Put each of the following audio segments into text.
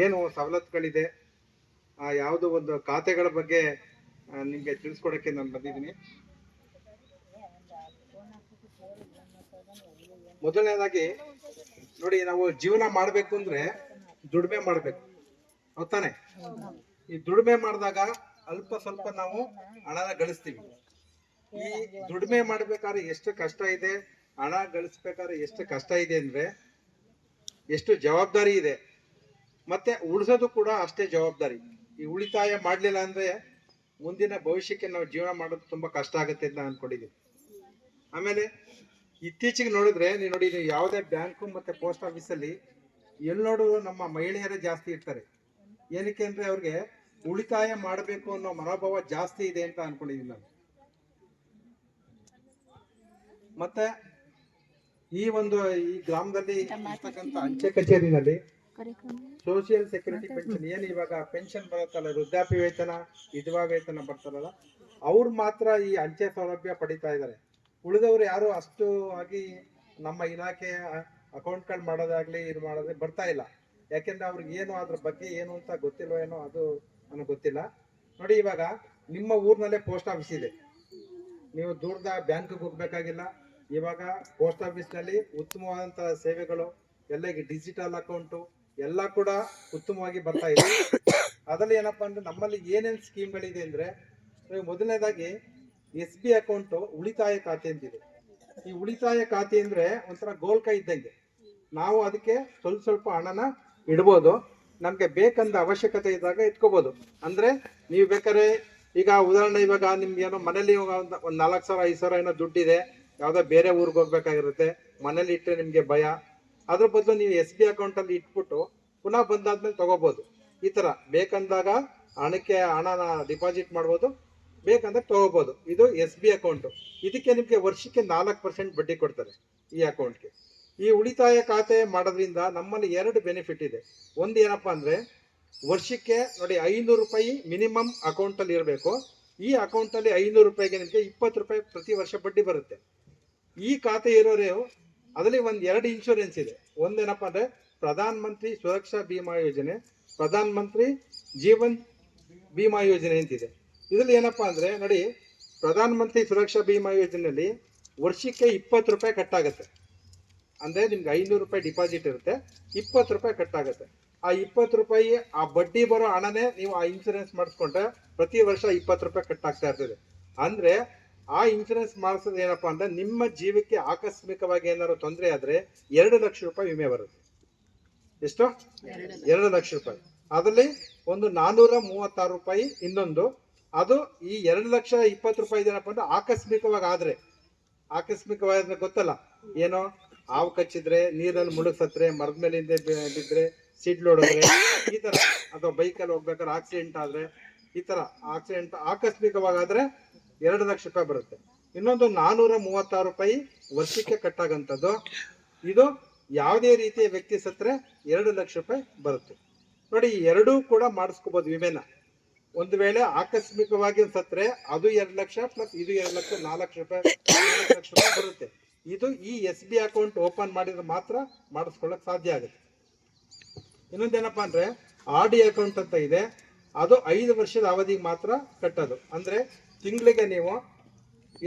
ಏನು ಸವಲತ್ತುಗಳಿದೆ, ಯಾವುದೋ ಒಂದು ಖಾತೆಗಳ ಬಗ್ಗೆ ನಿಮಗೆ ತಿಳಿಸ್ಕೊಡಕ್ಕೆ ನಾನು ಬಂದಿದ್ದೀನಿ. ಮೊದಲನೇದಾಗಿ ನೋಡಿ, ನಾವು ಜೀವನ ಮಾಡಬೇಕು ಅಂದ್ರೆ ದುಡಿಮೆ ಮಾಡಬೇಕು, ಹೌದಾನೆ? ಈ ದುಡಿಮೆ ಮಾಡಿದಾಗ ಅಲ್ಪ ಸ್ವಲ್ಪ ನಾವು ಹಣನ ಗಳಿಸ್ತೀವಿ. ಈ ದುಡಿಮೆ ಮಾಡ್ಬೇಕಾದ್ರೆ ಎಷ್ಟು ಕಷ್ಟ ಇದೆ, ಹಣ ಗಳಿಸ್ಬೇಕಾದ್ರೆ ಎಷ್ಟು ಕಷ್ಟ ಇದೆ ಅಂದ್ರೆ ಎಷ್ಟು ಜವಾಬ್ದಾರಿ ಇದೆ, ಮತ್ತೆ ಉಳಿಸೋದು ಕೂಡ ಅಷ್ಟೇ ಜವಾಬ್ದಾರಿ. ಈ ಉಳಿತಾಯ ಮಾಡ್ಲಿಲ್ಲ ಅಂದ್ರೆ ಮುಂದಿನ ಭವಿಷ್ಯಕ್ಕೆ ನಾವು ಜೀವನ ಮಾಡೋದು ತುಂಬಾ ಕಷ್ಟ ಆಗುತ್ತೆ ಅಂತ ಅನ್ಕೊಂಡಿದ್ದೀವಿ. ಆಮೇಲೆ ಇತ್ತೀಚೆಗೆ ನೋಡಿದ್ರೆ ನೀವು ನೋಡಿ, ಯಾವುದೇ ಬ್ಯಾಂಕು ಮತ್ತೆ ಪೋಸ್ಟ್ ಆಫೀಸಲ್ಲಿ ಎಲ್ಲಿ ನೋಡಿದ್ರು ನಮ್ಮ ಮಹಿಳೆಯರೇ ಜಾಸ್ತಿ ಇರ್ತಾರೆ. ಏನಕ್ಕೆ ಅಂದ್ರೆ ಅವ್ರಿಗೆ ಉಳಿತಾಯ ಮಾಡಬೇಕು ಅನ್ನೋ ಮನೋಭಾವ ಜಾಸ್ತಿ ಇದೆ ಅಂತ ಅನ್ಕೊಂಡಿದ್ದೀನಿ ನಾನು. ಮತ್ತೆ ಈ ಗ್ರಾಮದಲ್ಲಿ ಇರ್ತಕ್ಕಂಥ ಅಂಚೆ ಕಚೇರಿನಲ್ಲಿ ಸೋಷಿಯಲ್ ಸೆಕ್ಯೂರಿಟಿ ಪೆನ್ಷನ್, ಏನು ಇವಾಗ ಪೆನ್ಷನ್ ಬರುತ್ತಲ್ಲ, ವೃದ್ಧಾಪ್ಯ ವೇತನ, ವಿಧವಾ ವೇತನ ಬರ್ತಾರಲ್ಲ, ಅವ್ರು ಮಾತ್ರ ಈ ಅಂಚೆ ಸೌಲಭ್ಯ ಪಡಿತಾ ಇದ್ದಾರೆ. ಉಳಿದವರು ಯಾರು ಅಷ್ಟು ಆಗಿ ನಮ್ಮ ಇಲಾಖೆ ಅಕೌಂಟ್ಗಳು ಮಾಡೋದಾಗ್ಲಿ ಇದು ಮಾಡೋದೇ ಬರ್ತಾ ಇಲ್ಲ. ಯಾಕೆಂದ್ರೆ ಅವ್ರಿಗೆ ಏನು ಅದ್ರ ಬಗ್ಗೆ ಏನು ಅಂತ ಗೊತ್ತಿಲ್ವೋ ಏನೋ, ಅದು ನನಗೆ ಗೊತ್ತಿಲ್ಲ. ನೋಡಿ, ಇವಾಗ ನಿಮ್ಮ ಊರಿನಲ್ಲೇ ಪೋಸ್ಟ್ ಆಫೀಸ್ ಇದೆ, ನೀವು ದೂರದ ಬ್ಯಾಂಕ್ಗೆ ಹೋಗ್ಬೇಕಾಗಿಲ್ಲ. ಇವಾಗ ಪೋಸ್ಟ್ ಆಫೀಸ್ನಲ್ಲಿ ಉತ್ತಮವಾದಂತಹ ಸೇವೆಗಳು ಎಲ್ಲ, ಈಗ ಡಿಜಿಟಲ್ ಅಕೌಂಟು ಎಲ್ಲ ಕೂಡ ಉತ್ತಮವಾಗಿ ಬರ್ತಾ ಇದೆ. ಅದರಲ್ಲಿ ಏನಪ್ಪಾ ಅಂದ್ರೆ ನಮ್ಮಲ್ಲಿ ಏನೇನು ಸ್ಕೀಮ್ಗಳಿದೆ ಅಂದ್ರೆ, ಮೊದಲನೇದಾಗಿ SB ಅಕೌಂಟು ಉಳಿತಾಯ ಖಾತೆ ಅಂತಿದೆ. ಈ ಉಳಿತಾಯ ಖಾತೆ ಅಂದ್ರೆ ಒಂಥರ ಗೋಲ್ಕ ಇದ್ದಂಗೆ, ನಾವು ಅದಕ್ಕೆ ಸ್ವಲ್ಪ ಸ್ವಲ್ಪ ಹಣನ ಇಡ್ಬೋದು, ನಮ್ಗೆ ಬೇಕಂದ ಅವಶ್ಯಕತೆ ಇದ್ದಾಗ ಇಟ್ಕೋಬಹುದು. ಅಂದ್ರೆ ನೀವು ಬೇಕಾದ್ರೆ ಈಗ ಉದಾಹರಣೆ, ಇವಾಗ ನಿಮ್ಗೆ ಏನೋ ಮನೇಲಿ ಒಂದು 4,000 5,000 ಏನೋ ದುಡ್ಡಿದೆ, ಯಾವ್ದೋ ಬೇರೆ ಊರಿಗೆ ಹೋಗ್ಬೇಕಾಗಿರುತ್ತೆ, ಮನೇಲಿ ಇಟ್ಟರೆ ನಿಮ್ಗೆ ಭಯ. ಅದ್ರ ಬದಲು ನೀವು SB ಅಕೌಂಟ್ ಅಲ್ಲಿ ಇಟ್ಬಿಟ್ಟು ಪುನಃ ಬಂದಾದ್ಮೇಲೆ ತಗೋಬಹುದು. ಈ ತರ ಬೇಕಂದಾಗ ಹಣನ ಡಿಪಾಸಿಟ್ ಮಾಡ್ಬೋದು, ಬೇಕಂದ್ರೆ ತಗೋಬಹುದು. ಇದು SB ಅಕೌಂಟ್. ಇದಕ್ಕೆ ನಿಮ್ಗೆ ವರ್ಷಕ್ಕೆ 4% ಬಡ್ಡಿ ಕೊಡ್ತಾರೆ ಈ ಅಕೌಂಟ್ಗೆ. ಈ ಉಳಿತಾಯ ಖಾತೆ ಮಾಡೋದ್ರಿಂದ ನಮ್ಮಲ್ಲಿ 2 ಬೆನಿಫಿಟ್ ಇದೆ. ಒಂದು ಏನಪ್ಪಾ ಅಂದ್ರೆ, ವರ್ಷಕ್ಕೆ ನೋಡಿ 500 ರೂಪಾಯಿ ಮಿನಿಮಮ್ ಅಕೌಂಟ್ ಅಲ್ಲಿ ಇರಬೇಕು. ಈ ಅಕೌಂಟ್ ಅಲ್ಲಿ 500 ರೂಪಾಯಿಗೆ ನಿಮಗೆ 20 ರೂಪಾಯಿ ಪ್ರತಿ ವರ್ಷ ಬಡ್ಡಿ ಬರುತ್ತೆ. ಈ ಖಾತೆ ಇರೋರು ಅದರಲ್ಲಿ 2 ಇನ್ಶೂರೆನ್ಸ್ ಇದೆ. ಒಂದೇನಪ್ಪ ಅಂದ್ರೆ ಪ್ರಧಾನ ಮಂತ್ರಿ ಸುರಕ್ಷಾ ಬಿಮಾ ಯೋಜನೆ, ಪ್ರಧಾನ ಮಂತ್ರಿ ಜೀವನ್ ಬಿಮಾ ಯೋಜನೆ ಅಂತಿದೆ. ಇದರಲ್ಲಿ ಏನಪ್ಪಾ ಅಂದ್ರೆ ನೋಡಿ, ಪ್ರಧಾನ ಮಂತ್ರಿ ಸುರಕ್ಷಾ ಬಿಮಾ ಯೋಜನೆಯಲ್ಲಿ ವರ್ಷಕ್ಕೆ 20 ರೂಪಾಯಿ ಕಟ್ಟಾಗುತ್ತೆ. ಅಂದ್ರೆ ನಿಮ್ಗೆ 500 ರೂಪಾಯಿ ಡಿಪಾಸಿಟ್ ಇರುತ್ತೆ, 20 ರೂಪಾಯಿ ಕಟ್ಟಾಗುತ್ತೆ. ಆ 20 ರೂಪಾಯಿ ಆ ಬಡ್ಡಿ ಬರೋ ಹಣನೇ ನೀವು ಆ ಇನ್ಸೂರೆನ್ಸ್ ಮಾಡಿಸ್ಕೊಂಡ್ರೆ ಪ್ರತಿ ವರ್ಷ 20 ರೂಪಾಯಿ ಕಟ್ಟಾಗ್ತಾ ಇರ್ತದೆ. ಅಂದ್ರೆ ಆ ಇನ್ಸೂರೆನ್ಸ್ ಮಾಡಿಸೋದು ಏನಪ್ಪಾ ಅಂದ್ರೆ, ನಿಮ್ಮ ಜೀವಕ್ಕೆ ಆಕಸ್ಮಿಕವಾಗಿ ಏನಾದ್ರು ತೊಂದರೆ ಆದ್ರೆ 2 ಲಕ್ಷ ರೂಪಾಯಿ ವಿಮೆ ಬರುತ್ತೆ. ಎಷ್ಟು? 2 ಲಕ್ಷ ರೂಪಾಯಿ. ಅದರಲ್ಲಿ ಒಂದು 436 ರೂಪಾಯಿ ಇನ್ನೊಂದು. ಅದು ಈ 2,20,000 ರೂಪಾಯಿ ಏನಪ್ಪ ಅಂದ್ರೆ ಆಕಸ್ಮಿಕವಾದ ಗೊತ್ತಲ್ಲ, ಏನೋ ಹಾವು ಕಚ್ಚಿದ್ರೆ, ನೀರಲ್ಲಿ ಮುಳುಗ್ಸತ್ರೆ, ಮರದ ಮೇಲಿಂದ ಬಿದ್ರೆ, ಸಿಡ್ಲು ಹೊಡೆದ್ರೆ, ಈ ತರ, ಅಥವಾ ಬೈಕಲ್ಲಿ ಹೋಗ್ಬೇಕಾದ್ರೆ ಆಕ್ಸಿಡೆಂಟ್ ಆದ್ರೆ, ಈ ತರ ಆಕ್ಸಿಡೆಂಟ್ ಆಕಸ್ಮಿಕವಾಗಾದ್ರೆ 2 ಲಕ್ಷ ರೂಪಾಯಿ ಬರುತ್ತೆ. ಇನ್ನೊಂದು 436 ರೂಪಾಯಿ ವರ್ಷಕ್ಕೆ ಕಟ್ಟಾಗಂಥದ್ದು. ಇದು ಯಾವುದೇ ರೀತಿಯ ವ್ಯಕ್ತಿ ಸತ್ರೆ 2 ಲಕ್ಷ ರೂಪಾಯಿ ಬರುತ್ತೆ. ನೋಡಿ, ಈ ಎರಡೂ ಕೂಡ ಮಾಡಿಸ್ಕೋಬಹುದು ವಿಮೆನ. ಒಂದು ವೇಳೆ ಆಕಸ್ಮಿಕವಾಗಿ ಸತ್ರೆ ಅದು 2 ಲಕ್ಷ ಪ್ಲಸ್ ಇದು 2 ಲಕ್ಷ, 4 ಲಕ್ಷ ರೂಪಾಯಿ ಬರುತ್ತೆ. ಇದು ಈ SB ಅಕೌಂಟ್ ಓಪನ್ ಮಾಡಿದ್ರೆ ಮಾತ್ರ ಮಾಡಿಸ್ಕೊಳ್ಳಕ್ ಸಾಧ್ಯ ಆಗುತ್ತೆ. ಇನ್ನೊಂದೇನಪ್ಪಾ ಅಂದ್ರೆ RD ಅಕೌಂಟ್ ಅಂತ ಇದೆ, ಅದು 5 ವರ್ಷದ ಅವಧಿಗೆ ಮಾತ್ರ ಕಟ್ಟೋದು. ಅಂದ್ರೆ ತಿಂಗಳಿಗೆ ನೀವು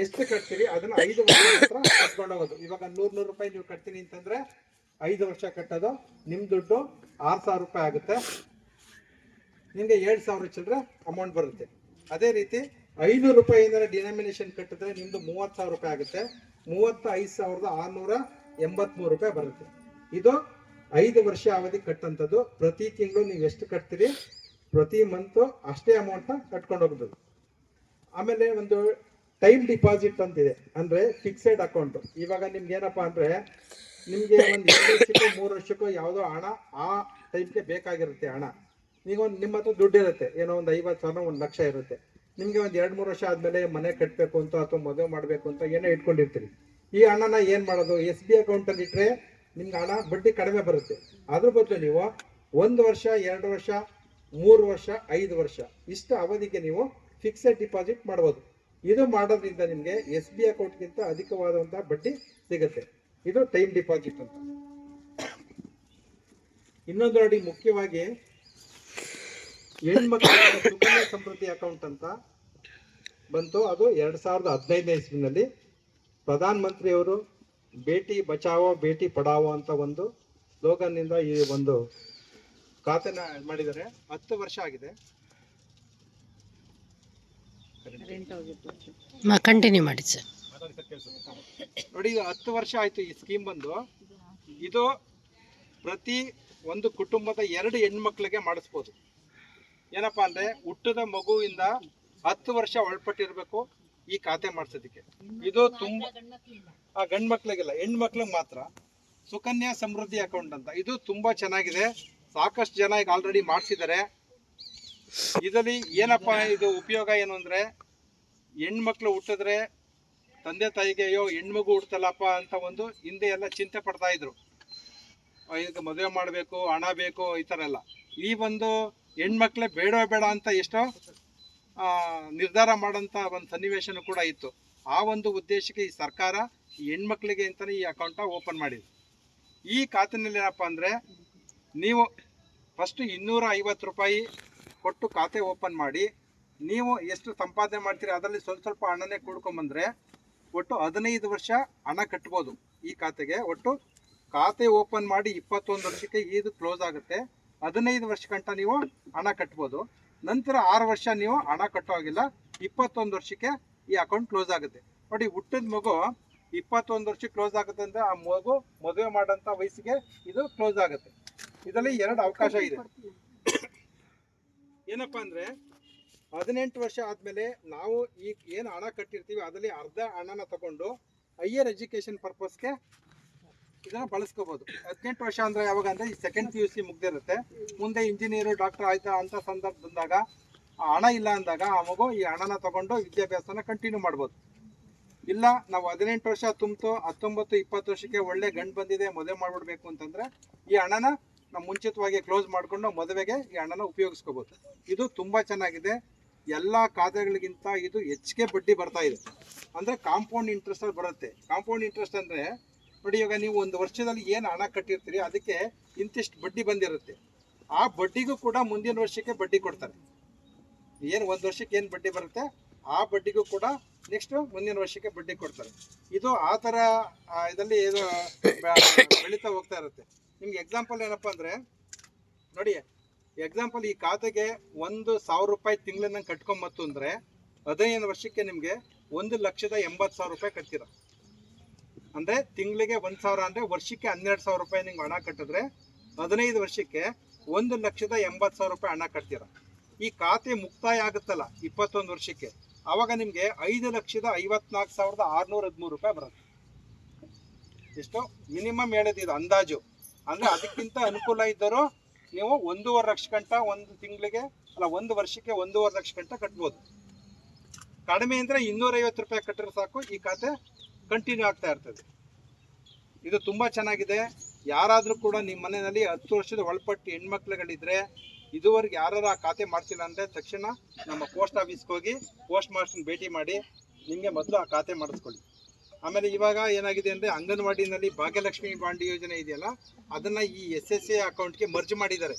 ಎಷ್ಟು ಕಟ್ತೀರಿ ಅದನ್ನ 5 ವರ್ಷ ಮಾತ್ರ ಕಟ್ಕೊಂಡು ಹೋಗೋದು. ಇವಾಗ 100 ರೂಪಾಯಿ ನೀವು ಕಟ್ತೀನಿ ಅಂತಂದ್ರೆ 5 ವರ್ಷ ಕಟ್ಟೋದು, ನಿಮ್ ದುಡ್ಡು 6,000 ರೂಪಾಯಿ ಆಗುತ್ತೆ, ನಿಮ್ಗೆ 7,000 ಚಿಲ್ಲರೆ ಅಮೌಂಟ್ ಬರುತ್ತೆ. ಅದೇ ರೀತಿ 500 ರೂಪಾಯಿಂದ ಡಿನಾಮಿನೇಷನ್ ಕಟ್ಟಿದ್ರೆ ನಿಮ್ದು 30,000 ರೂಪಾಯಿ ಆಗುತ್ತೆ, 35,683 ರೂಪಾಯಿ ಬರುತ್ತೆ. ಇದು 5 ವರ್ಷ ಅವಧಿ ಕಟ್ಟಂಥದ್ದು. ಪ್ರತಿ ತಿಂಗಳು ನೀವು ಎಷ್ಟು ಕಟ್ತೀರಿ, ಪ್ರತಿ ಮಂತ್ ಅಷ್ಟೇ ಅಮೌಂಟ್ ಕಟ್ಕೊಂಡು ಹೋಗ್ಬೋದು. ಆಮೇಲೆ ಒಂದು ಟೈಮ್ ಡಿಪಾಸಿಟ್ ಅಂತಿದೆ, ಅಂದ್ರೆ ಫಿಕ್ಸೆಡ್ ಅಕೌಂಟ್. ಇವಾಗ ನಿಮ್ಗೆ ಏನಪ್ಪಾ ಅಂದ್ರೆ, ನಿಮ್ಗೆ ಒಂದು 2 ವರ್ಷಕ್ಕೋ 3 ವರ್ಷಕ್ಕೋ ಯಾವುದೋ ಹಣ ಆ ಟೈಮ್ಗೆ ಬೇಕಾಗಿರುತ್ತೆ ಹಣ. ಈಗ ನಿಮ್ಮ ಹತ್ರ ದುಡ್ಡು ಇರುತ್ತೆ, ಏನೋ ಒಂದು 50,000 1 ಲಕ್ಷ ಇರುತ್ತೆ. ನಿಮ್ಗೆ ಒಂದು 2-3 ವರ್ಷ ಆದ್ಮೇಲೆ ಮನೆ ಕಟ್ಟಬೇಕು ಅಂತ ಅಥವಾ ಮದುವೆ ಮಾಡಬೇಕು ಅಂತ ಏನೋ ಇಟ್ಕೊಂಡಿರ್ತೀರಿ. ಈ ಹಣನ ಏನ್ ಮಾಡೋದು, SB ಅಕೌಂಟ್ ಅಲ್ಲಿ ಇಟ್ರೆ ನಿಮ್ಗೆ ಹಣ ಬಡ್ಡಿ ಕಡಿಮೆ ಬರುತ್ತೆ. ಅದ್ರ ಬದಲು ನೀವು 1 ವರ್ಷ 2 ವರ್ಷ 3 ವರ್ಷ 5 ವರ್ಷ ಇಷ್ಟ ಅವಧಿಗೆ ನೀವು ಫಿಕ್ಸೆಡ್ ಡಿಪಾಸಿಟ್ ಮಾಡಬಹುದು. ಇದು ಮಾಡೋದ್ರಿಂದ ನಿಮ್ಗೆ SB ಅಕೌಂಟ್ಗಿಂತ ಅಧಿಕವಾದಂತಹ ಬಡ್ಡಿ ಸಿಗುತ್ತೆ. ಇದು ಟೈಮ್ ಡಿಪಾಸಿಟ್ ಅಂತ. ಇನ್ನೊಂದು ನೋಡಿ, ಮುಖ್ಯವಾಗಿ ಹೆಣ್ಮಕ್ಳಿಗೆ ಸುಕನ್ಯಾ ಸಮೃದ್ಧಿ ಅಕೌಂಟ್ ಅಂತ ಬಂತು. ಅದು 2015ನೇ ಇಸ್ವಿನಲ್ಲಿ ಪ್ರಧಾನ ಮಂತ್ರಿಯವರು ಬೇಟಿ ಬಚಾವೋ ಬೇಟಿ ಪಡಾವೋ ಅಂತ ಒಂದು ಸ್ಲೋಗನ್ ನಿಂದ ಈ ಒಂದು ಖಾತೆನ ಮಾಡಿದ್ದಾರೆ. 10 ವರ್ಷ ಆಗಿದೆ. ಕಂಟಿನ್ಯೂ ಮಾಡಿ ಸರ್. ನೋಡಿ, ಇದು 10 ವರ್ಷ ಆಯ್ತು ಈ ಸ್ಕೀಮ್ ಬಂದು. ಇದು ಪ್ರತಿ ಒಂದು ಕುಟುಂಬದ 2 ಹೆಣ್ಮಕ್ಳಿಗೆ ಮಾಡಿಸ್ಬೋದು. ಏನಪ್ಪಾ ಅಂದ್ರೆ ಹುಟ್ಟದ ಮಗುವಿಂದ 10 ವರ್ಷ ಒಳಪಟ್ಟಿರ್ಬೇಕು ಈ ಖಾತೆ ಮಾಡಿಸೋದಕ್ಕೆ. ಇದು ತುಂಬಾ ಗಂಡು ಮಕ್ಳಿಗೆಲ್ಲ, ಹೆಣ್ಮಕ್ಳಿಗೆ ಮಾತ್ರ ಸುಕನ್ಯಾ ಸಮೃದ್ಧಿ ಅಕೌಂಟ್ ಅಂತ. ಇದು ತುಂಬಾ ಚೆನ್ನಾಗಿದೆ. ಸಾಕಷ್ಟು ಜನ ಈಗ ಆಲ್ರೆಡಿ ಮಾಡಿಸಿದ್ದಾರೆ. ಇದರಲ್ಲಿ ಏನಪ್ಪಾ ಇದು ಉಪಯೋಗ ಏನು ಅಂದ್ರೆ, ಹೆಣ್ಮಕ್ಳು ಹುಟ್ಟಿದ್ರೆ ತಂದೆ ತಾಯಿಗೆ ಅಯ್ಯೋ ಹೆಣ್ಮಗು ಹುಡ್ತಲ್ಲಪ್ಪ ಅಂತ ಒಂದು ಹಿಂದೆ ಎಲ್ಲ ಚಿಂತೆ ಪಡ್ತಾ ಇದ್ರು. ಇದಕ್ಕೆ ಮದುವೆ ಮಾಡಬೇಕು, ಹಣ ಬೇಕು, ಈ ಥರ ಎಲ್ಲ. ಈ ಒಂದು ಹೆಣ್ಮಕ್ಳೇ ಬೇಡ ಬೇಡ ಅಂತ ಎಷ್ಟೋ ನಿರ್ಧಾರ ಮಾಡೋಂಥ ಒಂದು ಸನ್ನಿವೇಶನೂ ಕೂಡ ಇತ್ತು. ಆ ಒಂದು ಉದ್ದೇಶಕ್ಕೆ ಈ ಸರ್ಕಾರ ಈ ಹೆಣ್ಮಕ್ಳಿಗೆ ಅಂತಲೇ ಈ ಅಕೌಂಟ ಓಪನ್ ಮಾಡಿದೆ. ಈ ಖಾತೆನಲ್ಲಿ ಏನಪ್ಪ ಅಂದರೆ, ನೀವು ಫಸ್ಟು 250 ರೂಪಾಯಿ ಕೊಟ್ಟು ಖಾತೆ ಓಪನ್ ಮಾಡಿ, ನೀವು ಎಷ್ಟು ಸಂಪಾದನೆ ಮಾಡ್ತೀರಿ ಅದರಲ್ಲಿ ಸ್ವಲ್ಪ ಹಣನೇ ಕೂಡ್ಕೊಂಬಂದರೆ ಒಟ್ಟು 15 ವರ್ಷ ಹಣ ಕಟ್ಬೋದು ಈ ಖಾತೆಗೆ. ಒಟ್ಟು ಖಾತೆ ಓಪನ್ ಮಾಡಿ 21 ವರ್ಷಕ್ಕೆ ಇದು ಕ್ಲೋಸ್ ಆಗುತ್ತೆ. 15 ವರ್ಷ ಗಂಟ ನೀವು ಹಣ ಕಟ್ಬೋದು. ನಂತರ 6 ವರ್ಷ ನೀವು ಹಣ ಕಟ್ಟೋಗಿಲ್ಲ. 21 ವರ್ಷಕ್ಕೆ ಈ ಅಕೌಂಟ್ ಕ್ಲೋಸ್ ಆಗುತ್ತೆ. ನೋಡಿ, ಹುಟ್ಟಿದ ಮಗು 21 ವರ್ಷಕ್ಕೆ ಕ್ಲೋಸ್ ಆಗುತ್ತೆ ಅಂದರೆ ಆ ಮಗು ಮದುವೆ ಮಾಡೋಂಥ ವಯಸ್ಸಿಗೆ ಇದು ಕ್ಲೋಸ್ ಆಗುತ್ತೆ. ಇದರಲ್ಲಿ 2 ಅವಕಾಶ ಇದೆ. ಏನಪ್ಪ ಅಂದರೆ, 18 ವರ್ಷ ಆದಮೇಲೆ ನಾವು ಈ ಏನು ಹಣ ಕಟ್ಟಿರ್ತೀವಿ ಅದರಲ್ಲಿ ಅರ್ಧ ಹಣನ ತಗೊಂಡು ಹೈಯರ್ ಎಜುಕೇಷನ್ ಪರ್ಪಸ್ಗೆ ಇದನ್ನು ಬಳಸ್ಕೋಬೋದು. 18 ವರ್ಷ ಅಂದರೆ ಯಾವಾಗ ಅಂದರೆ, ಈ ಸೆಕೆಂಡ್ PUC ಮುಗ್ದಿರುತ್ತೆ. ಮುಂದೆ ಇಂಜಿನಿಯರು ಡಾಕ್ಟರ್ ಆಯ್ತಾ ಅಂತ ಸಂದರ್ಭ ಬಂದಾಗ ಹಣ ಇಲ್ಲ ಅಂದಾಗ ಆ ಮಗು ಈ ಹಣನ ತಗೊಂಡು ವಿದ್ಯಾಭ್ಯಾಸನ ಕಂಟಿನ್ಯೂ ಮಾಡ್ಬೋದು. ಇಲ್ಲ ನಾವು 18 ವರ್ಷ ತುಂಬಿತು 19-20 ವರ್ಷಕ್ಕೆ ಒಳ್ಳೆ ಗಂಡು ಬಂದಿದೆ ಮದುವೆ ಮಾಡಿಬಿಡ್ಬೇಕು ಅಂತಂದರೆ ಈ ಹಣನ ನಾವು ಮುಂಚಿತವಾಗಿ ಕ್ಲೋಸ್ ಮಾಡಿಕೊಂಡು ಮದುವೆಗೆ ಈ ಹಣನ ಉಪಯೋಗಿಸ್ಕೋಬೋದು. ಇದು ತುಂಬ ಚೆನ್ನಾಗಿದೆ. ಎಲ್ಲ ಖಾತೆಗಳಿಗಿಂತ ಇದು ಹೆಚ್ಚಿಗೆ ಬಡ್ಡಿ ಬರ್ತಾ ಇದೆ. ಅಂದರೆ ಕಾಂಪೌಂಡ್ ಇಂಟ್ರೆಸ್ಟಲ್ಲಿ ಬರುತ್ತೆ. ಕಾಂಪೌಂಡ್ ಇಂಟ್ರೆಸ್ಟ್ ಅಂದರೆ ನೋಡಿ, ಇವಾಗ ನೀವು 1 ವರ್ಷದಲ್ಲಿ ಏನು ಹಣ ಕಟ್ಟಿರ್ತೀರಿ ಅದಕ್ಕೆ ಇಂತಿಷ್ಟು ಬಡ್ಡಿ ಬಂದಿರುತ್ತೆ. ಆ ಬಡ್ಡಿಗೂ ಕೂಡ ಮುಂದಿನ ವರ್ಷಕ್ಕೆ ಬಡ್ಡಿ ಕೊಡ್ತಾರೆ. ಏನು 1 ವರ್ಷಕ್ಕೆ ಏನು ಬಡ್ಡಿ ಬರುತ್ತೆ ಆ ಬಡ್ಡಿಗೂ ಕೂಡ ನೆಕ್ಸ್ಟ್ ಮುಂದಿನ ವರ್ಷಕ್ಕೆ ಬಡ್ಡಿ ಕೊಡ್ತಾರೆ. ಇದು ಆ ಥರ ಇದರಲ್ಲಿ ಇದು ಬೆಳೀತಾ ಹೋಗ್ತಾ ಇರುತ್ತೆ. ನಿಮ್ಗೆ ಎಕ್ಸಾಂಪಲ್ ಏನಪ್ಪ ಅಂದರೆ, ನೋಡಿ ಎಕ್ಸಾಂಪಲ್ ಈ ಖಾತೆಗೆ 1,000 ರೂಪಾಯಿ ತಿಂಗಳನ್ನ ಕಟ್ಕೊಂಬತ್ತು ಅಂದರೆ 15 ವರ್ಷಕ್ಕೆ ನಿಮಗೆ 1,80,000 ರೂಪಾಯಿ ಕಟ್ತೀರ. ಅಂದರೆ ತಿಂಗಳಿಗೆ 1,000 ಅಂದರೆ ವರ್ಷಕ್ಕೆ 12,000 ರೂಪಾಯಿ ನಿಮ್ಗೆ ಹಣ ಕಟ್ಟಿದ್ರೆ 15 ವರ್ಷಕ್ಕೆ 1,80,000 ರೂಪಾಯಿ ಹಣ ಕಟ್ತೀರ. ಈ ಖಾತೆ ಮುಕ್ತಾಯ ಆಗುತ್ತಲ್ಲ 21 ವರ್ಷಕ್ಕೆ, ಆವಾಗ ನಿಮಗೆ 5,54,613 ರೂಪಾಯಿ ಬರುತ್ತೆ. ಎಷ್ಟು ಮಿನಿಮಮ್ ಹೇಳಿದ್ದು ಇದು ಅಂದಾಜು. ಅಂದರೆ ಅದಕ್ಕಿಂತ ಅನುಕೂಲ ಇದ್ದರೂ ನೀವು 1.5 ಲಕ್ಷ ಗಂಟ ಒಂದು ತಿಂಗಳಿಗೆ ಅಲ್ಲ 1 ವರ್ಷಕ್ಕೆ 1.5 ಲಕ್ಷ ಗಂಟ ಕಟ್ಬೋದು. ಕಡಿಮೆ ಅಂದರೆ 250 ರೂಪಾಯಿ ಕಟ್ಟಿದ್ರೆ ಸಾಕು, ಈ ಖಾತೆ ಕಂಟಿನ್ಯೂ ಆಗ್ತಾ ಇರ್ತದೆ. ಇದು ತುಂಬ ಚೆನ್ನಾಗಿದೆ. ಯಾರಾದರೂ ಕೂಡ ನಿಮ್ಮ ಮನೆಯಲ್ಲಿ 10 ವರ್ಷದ ಒಳಪಟ್ಟು ಹೆಣ್ಮಕ್ಳುಗಳಿದ್ರೆ ಇದುವರೆಗೆ ಯಾರು ಆ ಖಾತೆ ಮಾಡಿಸಿಲ್ಲ ಅಂದರೆ ತಕ್ಷಣ ನಮ್ಮ ಪೋಸ್ಟ್ ಆಫೀಸ್ಗೆ ಹೋಗಿ ಪೋಸ್ಟ್ ಮಾಸ್ಟರ್ನ ಭೇಟಿ ಮಾಡಿ ನಿಮಗೆ ಮೊದಲು ಆ ಖಾತೆ ಮಾಡಿಸ್ಕೊಳ್ಳಿ. ಆಮೇಲೆ ಇವಾಗ ಏನಾಗಿದೆ ಅಂದರೆ, ಅಂಗನವಾಡಿನಲ್ಲಿ ಭಾಗ್ಯಲಕ್ಷ್ಮಿ ಬಾಂಡ್ ಯೋಜನೆ ಇದೆಯಲ್ಲ, ಅದನ್ನು ಈ SSA ಅಕೌಂಟ್ಗೆ ಮರ್ಜ್ ಮಾಡಿದ್ದಾರೆ.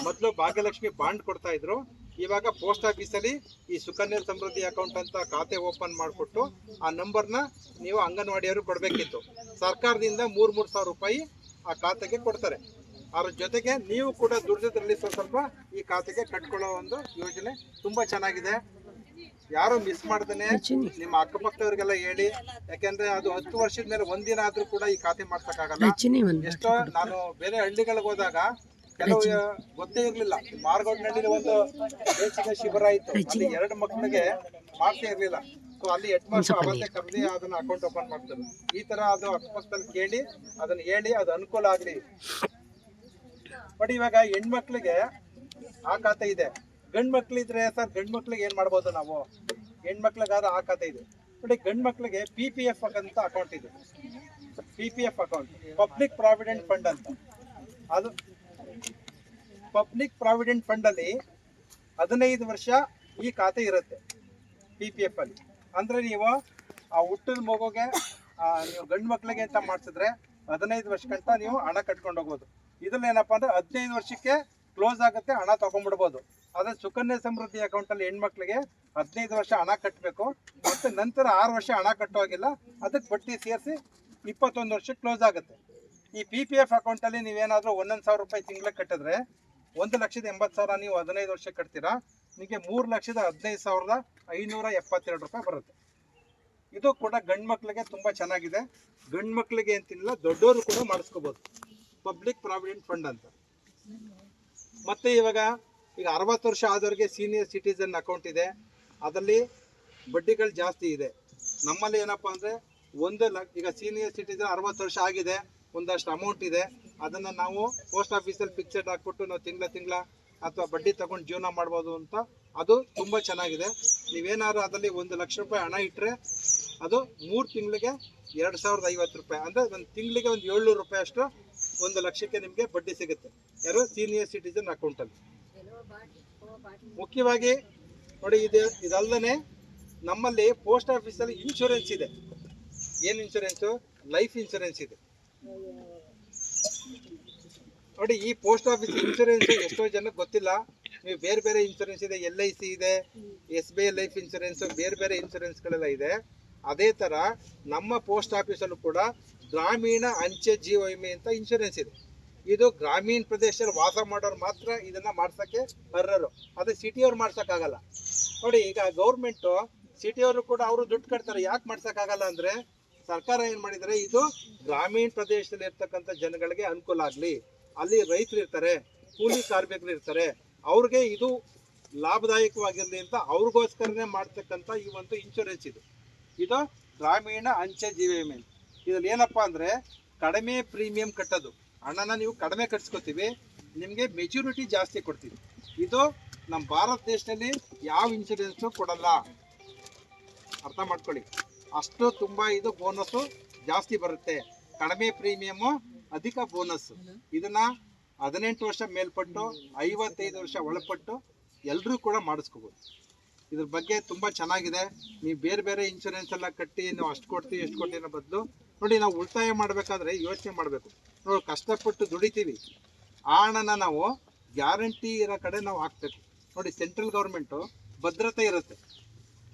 ಮೊದಲು ಭಾಗ್ಯಲಕ್ಷ್ಮಿ ಬಾಂಡ್ ಕೊಡ್ತಾ ಇದ್ರು, ಇವಾಗ ಪೋಸ್ಟ್ ಆಫೀಸಲ್ಲಿ ಈ ಸುಕನ್ಯಾ ಸಮೃದ್ಧಿ ಅಕೌಂಟ್ ಅಂತ ಖಾತೆ ಓಪನ್ ಮಾಡಿಕೊಟ್ಟು ಆ ನಂಬರ್ನ ನೀವು ಅಂಗನವಾಡಿಯವರು ಕೊಡಬೇಕಿತ್ತು. ಸರ್ಕಾರದಿಂದ 3,000 ರೂಪಾಯಿ ಆ ಖಾತೆಗೆ ಕೊಡ್ತಾರೆ. ಅದ್ರ ಜೊತೆಗೆ ನೀವು ಕೂಡ ದುಡ್ಡದ್ರಲ್ಲಿ ಸ್ವಲ್ಪ ಈ ಖಾತೆಗೆ ಕಟ್ಕೊಳ್ಳೋ ಒಂದು ಯೋಜನೆ ತುಂಬ ಚೆನ್ನಾಗಿದೆ. ಯಾರು ಮಿಸ್ ಮಾಡ್ದೇನೆ ನಿಮ್ಮ ಅಕ್ಕಪಕ್ಕದವ್ರಿಗೆಲ್ಲ ಹೇಳಿ. ಯಾಕೆಂದ್ರೆ ಅದು 10 ವರ್ಷದ ಮೇಲೆ ಒಂದಿನ ಆದ್ರೂ ಕೂಡ ಈ ಖಾತೆ ಮಾಡ್ಸಕ್ಕಾಗಲ್ಲ. ಎಷ್ಟೋ ನಾನು ಬೇರೆ ಹಳ್ಳಿಗಳಿಗೆ ಹೋದಾಗ ಕೆಲವು ಗೊತ್ತೇ ಇರ್ಲಿಲ್ಲ. ಮಾರ್ಗೋಡ್ನಹಳ್ಳಿ ಒಂದು ಬೇಸಿಗೆ ಶಿಬಿರ ಇತ್ತು, ಅಲ್ಲಿ 2 ಮಕ್ಕಳಿಗೆ ಮಾಡ್ತಾ ಇರ್ಲಿಲ್ಲ. ಸೊ ಅಲ್ಲಿ ಹೆಡ್ ಮಾಸ್ಟರ್ ಅವತ್ತೇ ಕರೆದಿ ಅದನ್ನ ಅಕೌಂಟ್ ಓಪನ್ ಮಾಡ್ತಾರೆ. ಈ ತರ ಅದು ಅಕ್ಕಪಕ್ಕದಲ್ಲಿ ಕೇಳಿ ಅದನ್ನ ಹೇಳಿ ಅದು ಅನುಕೂಲ ಆಗ್ಲಿ. ಬಟ್ ಇವಾಗ ಹೆಣ್ಮಕ್ಳಿಗೆ ಆ ಖಾತೆ ಇದೆ. ಗಂಡು ಮಕ್ಳಿದ್ರೆ ಸರ್ ಗಂಡು ಮಕ್ಳಿಗೆ ಏನು ಮಾಡ್ಬೋದು ನಾವು? ಹೆಣ್ಮಕ್ಳಿಗಾದ್ರೆ ಆ ಖಾತೆ ಇದೆ. ನೋಡಿ, ಗಂಡು ಮಕ್ಳಿಗೆ PPF ಅಂತ ಅಕೌಂಟ್ ಇದೆ. PPF account public provident fund ಅಂತ. ಅದು ಪಬ್ಲಿಕ್ ಪ್ರಾವಿಡೆಂಟ್ ಫಂಡಲ್ಲಿ 15 ವರ್ಷ ಈ ಖಾತೆ ಇರುತ್ತೆ PPF ಅಲ್ಲಿ. ಅಂದರೆ ನೀವು ಆ ಹುಟ್ಟಿದ ಮಗುಗೆ ನೀವು ಗಂಡು ಮಕ್ಳಿಗೆ ಅಂತ ಮಾಡಿಸಿದ್ರೆ 15 ವರ್ಷ ಗಂಟ ನೀವು ಹಣ ಕಟ್ಕೊಂಡು ಹೋಗ್ಬೋದು. ಇದ್ರಲ್ಲಿ ಏನಪ್ಪ ಅಂದರೆ 15 ವರ್ಷಕ್ಕೆ ಕ್ಲೋಸ್ ಆಗುತ್ತೆ, ಹಣ ತೊಗೊಂಡ್ಬಿಡ್ಬೋದು. ಅದೇ ಸುಕನ್ಯಾ ಸಮೃದ್ಧಿ ಅಕೌಂಟಲ್ಲಿ ಹೆಣ್ಮಕ್ಳಿಗೆ 15 ವರ್ಷ ಹಣ ಕಟ್ಟಬೇಕು, ಮತ್ತು ನಂತರ 6 ವರ್ಷ ಹಣ ಕಟ್ಟುವಾಗಿಲ್ಲ, ಅದಕ್ಕೆ ಬಡ್ಡಿ ಸೇರಿಸಿ 21 ವರ್ಷಕ್ಕೆ ಕ್ಲೋಸ್ ಆಗುತ್ತೆ. ಈ PPF ಅಕೌಂಟಲ್ಲಿ ನೀವೇನಾದರೂ 1,000 ರೂಪಾಯಿ ತಿಂಗಳಿಗೆ ಕಟ್ಟಿದ್ರೆ 1,80,000 ನೀವು 15 ವರ್ಷ ಕಟ್ತೀರಾ, ನಿಮಗೆ 3,15,572 ರೂಪಾಯಿ ಬರುತ್ತೆ. ಇದು ಕೂಡ ಗಂಡು ಮಕ್ಕಳಿಗೆ ತುಂಬ ಚೆನ್ನಾಗಿದೆ. ಗಂಡು ಮಕ್ಕಳಿಗೆ ಅಂತಿಲ್ಲ, ದೊಡ್ಡವರು ಕೂಡ ಮಾಡಿಸ್ಕೋಬೋದು. ಪಬ್ಲಿಕ್ ಪ್ರಾವಿಡೆಂಟ್ ಫಂಡ್ ಅಂತ. ಮತ್ತು ಈಗ 60 ವರ್ಷ ಆದವ್ರಿಗೆ ಸೀನಿಯರ್ ಸಿಟಿಸನ್ ಅಕೌಂಟ್ ಇದೆ, ಅದರಲ್ಲಿ ಬಡ್ಡಿಗಳು ಜಾಸ್ತಿ ಇದೆ. ನಮ್ಮಲ್ಲಿ ಏನಪ್ಪ ಅಂದರೆ ಈಗ ಸೀನಿಯರ್ ಸಿಟಿಸನ್ 60 ವರ್ಷ ಆಗಿದೆ, ಒಂದಷ್ಟು ಅಮೌಂಟ್ ಇದೆ, ಅದನ್ನು ನಾವು ಪೋಸ್ಟ್ ಆಫೀಸಲ್ಲಿ ಫಿಕ್ಸೆಡ್ ಹಾಕ್ಬಿಟ್ಟು ನಾವು ತಿಂಗಳ ಅಥವಾ ಬಡ್ಡಿ ತಗೊಂಡು ಜೀವನ ಮಾಡ್ಬೋದು ಅಂತ. ಅದು ತುಂಬ ಚೆನ್ನಾಗಿದೆ. ನೀವೇನಾದ್ರು ಅದರಲ್ಲಿ 1 ಲಕ್ಷ ರೂಪಾಯಿ ಹಣ ಇಟ್ಟರೆ ಅದು 3 ತಿಂಗಳಿಗೆ 2,050 ರೂಪಾಯಿ, ಅಂದರೆ ಒಂದು ತಿಂಗಳಿಗೆ ಒಂದು 700 ರೂಪಾಯಿ ಅಷ್ಟು 1 ಲಕ್ಷಕ್ಕೆ ನಿಮಗೆ ಬಡ್ಡಿ ಸಿಗುತ್ತೆ, ಯಾರು ಸೀನಿಯರ್ ಸಿಟಿಸನ್ ಅಕೌಂಟಲ್ಲಿ. ಮುಖ್ಯವಾಗಿ ನೋಡಿ, ಇದಲ್ಲದೆ ನಮ್ಮಲ್ಲಿ ಪೋಸ್ಟ್ ಆಫೀಸಲ್ಲಿ ಇನ್ಶೂರೆನ್ಸ್ ಇದೆ. ಏನು ಇನ್ಶೂರೆನ್ಸು? ಲೈಫ್ ಇನ್ಶೂರೆನ್ಸ್ ಇದೆ ನೋಡಿ. ಈ ಪೋಸ್ಟ್ ಆಫೀಸ್ ಇನ್ಶೂರೆನ್ಸ್ ಎಷ್ಟೋ ಜನಕ್ಕೆ ಗೊತ್ತಿಲ್ಲ. ನೀವು ಬೇರೆ ಬೇರೆ ಇನ್ಶೂರೆನ್ಸ್ ಇದೆ, LIC ಇದೆ, SBI ಲೈಫ್ ಇನ್ಶೂರೆನ್ಸ್, ಬೇರೆ ಬೇರೆ ಇನ್ಶೂರೆನ್ಸ್ಗಳೆಲ್ಲ ಇದೆ. ಅದೇ ಥರ ನಮ್ಮ ಪೋಸ್ಟ್ ಆಫೀಸಲ್ಲೂ ಕೂಡ ಗ್ರಾಮೀಣ ಅಂಚೆ ಜೀವ ವಿಮೆ ಅಂತ ಇನ್ಶೂರೆನ್ಸ್ ಇದೆ. ಇದು ಗ್ರಾಮೀಣ ಪ್ರದೇಶದಲ್ಲಿ ವಾಸ ಮಾಡೋರು ಮಾತ್ರ ಇದನ್ನು ಮಾಡ್ಸೋಕ್ಕೆ ಅರ್ಹರು, ಅದು ಸಿಟಿಯವ್ರು ಮಾಡ್ಸೋಕ್ಕಾಗಲ್ಲ ನೋಡಿ. ಈಗ ಗೌರ್ಮೆಂಟು ಸಿಟಿಯವರು ಕೂಡ ಅವರು ದುಡ್ಡು ಕಟ್ತಾರೆ. ಯಾಕೆ ಮಾಡ್ಸೋಕ್ಕಾಗಲ್ಲ ಅಂದರೆ, ಸರ್ಕಾರ ಏನು ಮಾಡಿದರೆ, ಇದು ಗ್ರಾಮೀಣ ಪ್ರದೇಶದಲ್ಲಿ ಇರ್ತಕ್ಕಂಥ ಜನಗಳಿಗೆ ಅನುಕೂಲ ಆಗಲಿ, ಅಲ್ಲಿ ರೈತರು ಇರ್ತಾರೆ, ಕೂಲಿ ಕಾರ್ಮಿಕರು ಇರ್ತಾರೆ, ಅವ್ರಿಗೆ ಇದು ಲಾಭದಾಯಕವಾಗಿರಲಿ ಅಂತ ಅವ್ರಿಗೋಸ್ಕರನೇ ಮಾಡ್ತಕ್ಕಂಥ ಈ ಒಂದು ಇನ್ಶೂರೆನ್ಸ್ ಇದು ಗ್ರಾಮೀಣ ಅಂಚೆ ಜೀವ ವಿಮೆ. ಇದ್ರಲ್ಲಿ ಏನಪ್ಪ ಅಂದರೆ, ಕಡಿಮೆ ಪ್ರೀಮಿಯಂ ಕಟ್ಟೋದು, ಹಣನ ನೀವು ಕಡಿಮೆ ಕಟ್ಸ್ಕೊತೀವಿ, ನಿಮಗೆ ಮೆಚುರಿಟಿ ಜಾಸ್ತಿ ಕೊಡ್ತೀವಿ. ಇದು ನಮ್ಮ ಭಾರತ ದೇಶದಲ್ಲಿ ಯಾವ ಇನ್ಶೂರೆನ್ಸು ಕೊಡಲ್ಲ, ಅರ್ಥ ಮಾಡ್ಕೊಳ್ಳಿ. ಅಷ್ಟು ತುಂಬ ಇದು ಬೋನಸ್ಸು ಜಾಸ್ತಿ ಬರುತ್ತೆ. ಕಡಿಮೆ ಪ್ರೀಮಿಯಮ್ಮು, ಅಧಿಕ ಬೋನಸ್ಸು. ಇದನ್ನು 18 ವರ್ಷ ಮೇಲ್ಪಟ್ಟು 55 ವರ್ಷ ಒಳಪಟ್ಟು ಎಲ್ಲರೂ ಕೂಡ ಮಾಡಿಸ್ಕೋಬೋದು. ಇದ್ರ ಬಗ್ಗೆ ತುಂಬ ಚೆನ್ನಾಗಿದೆ. ನೀವು ಬೇರೆ ಬೇರೆ ಇನ್ಶೂರೆನ್ಸ್ ಎಲ್ಲ ಕಟ್ಟಿ ನಾವು ಅಷ್ಟು ಕೊಡ್ತೀವಿ ಎಷ್ಟು ಕೊಡ್ತೀವಿ ಅನ್ನೋ ಬದಲು ನೋಡಿ, ನಾವು ಉಳಿತಾಯ ಮಾಡಬೇಕಾದ್ರೆ ಯೋಚನೆ ಮಾಡಬೇಕು. ನೋಡಿ, ಕಷ್ಟಪಟ್ಟು ದುಡಿತೀವಿ, ಆ ಹಣನ ನಾವು ಗ್ಯಾರಂಟಿ ಇರೋ ಕಡೆ ನಾವು ಹಾಕ್ಬೇಕು ನೋಡಿ. ಸೆಂಟ್ರಲ್ ಗೌರ್ಮೆಂಟು ಭದ್ರತೆ ಇರುತ್ತೆ.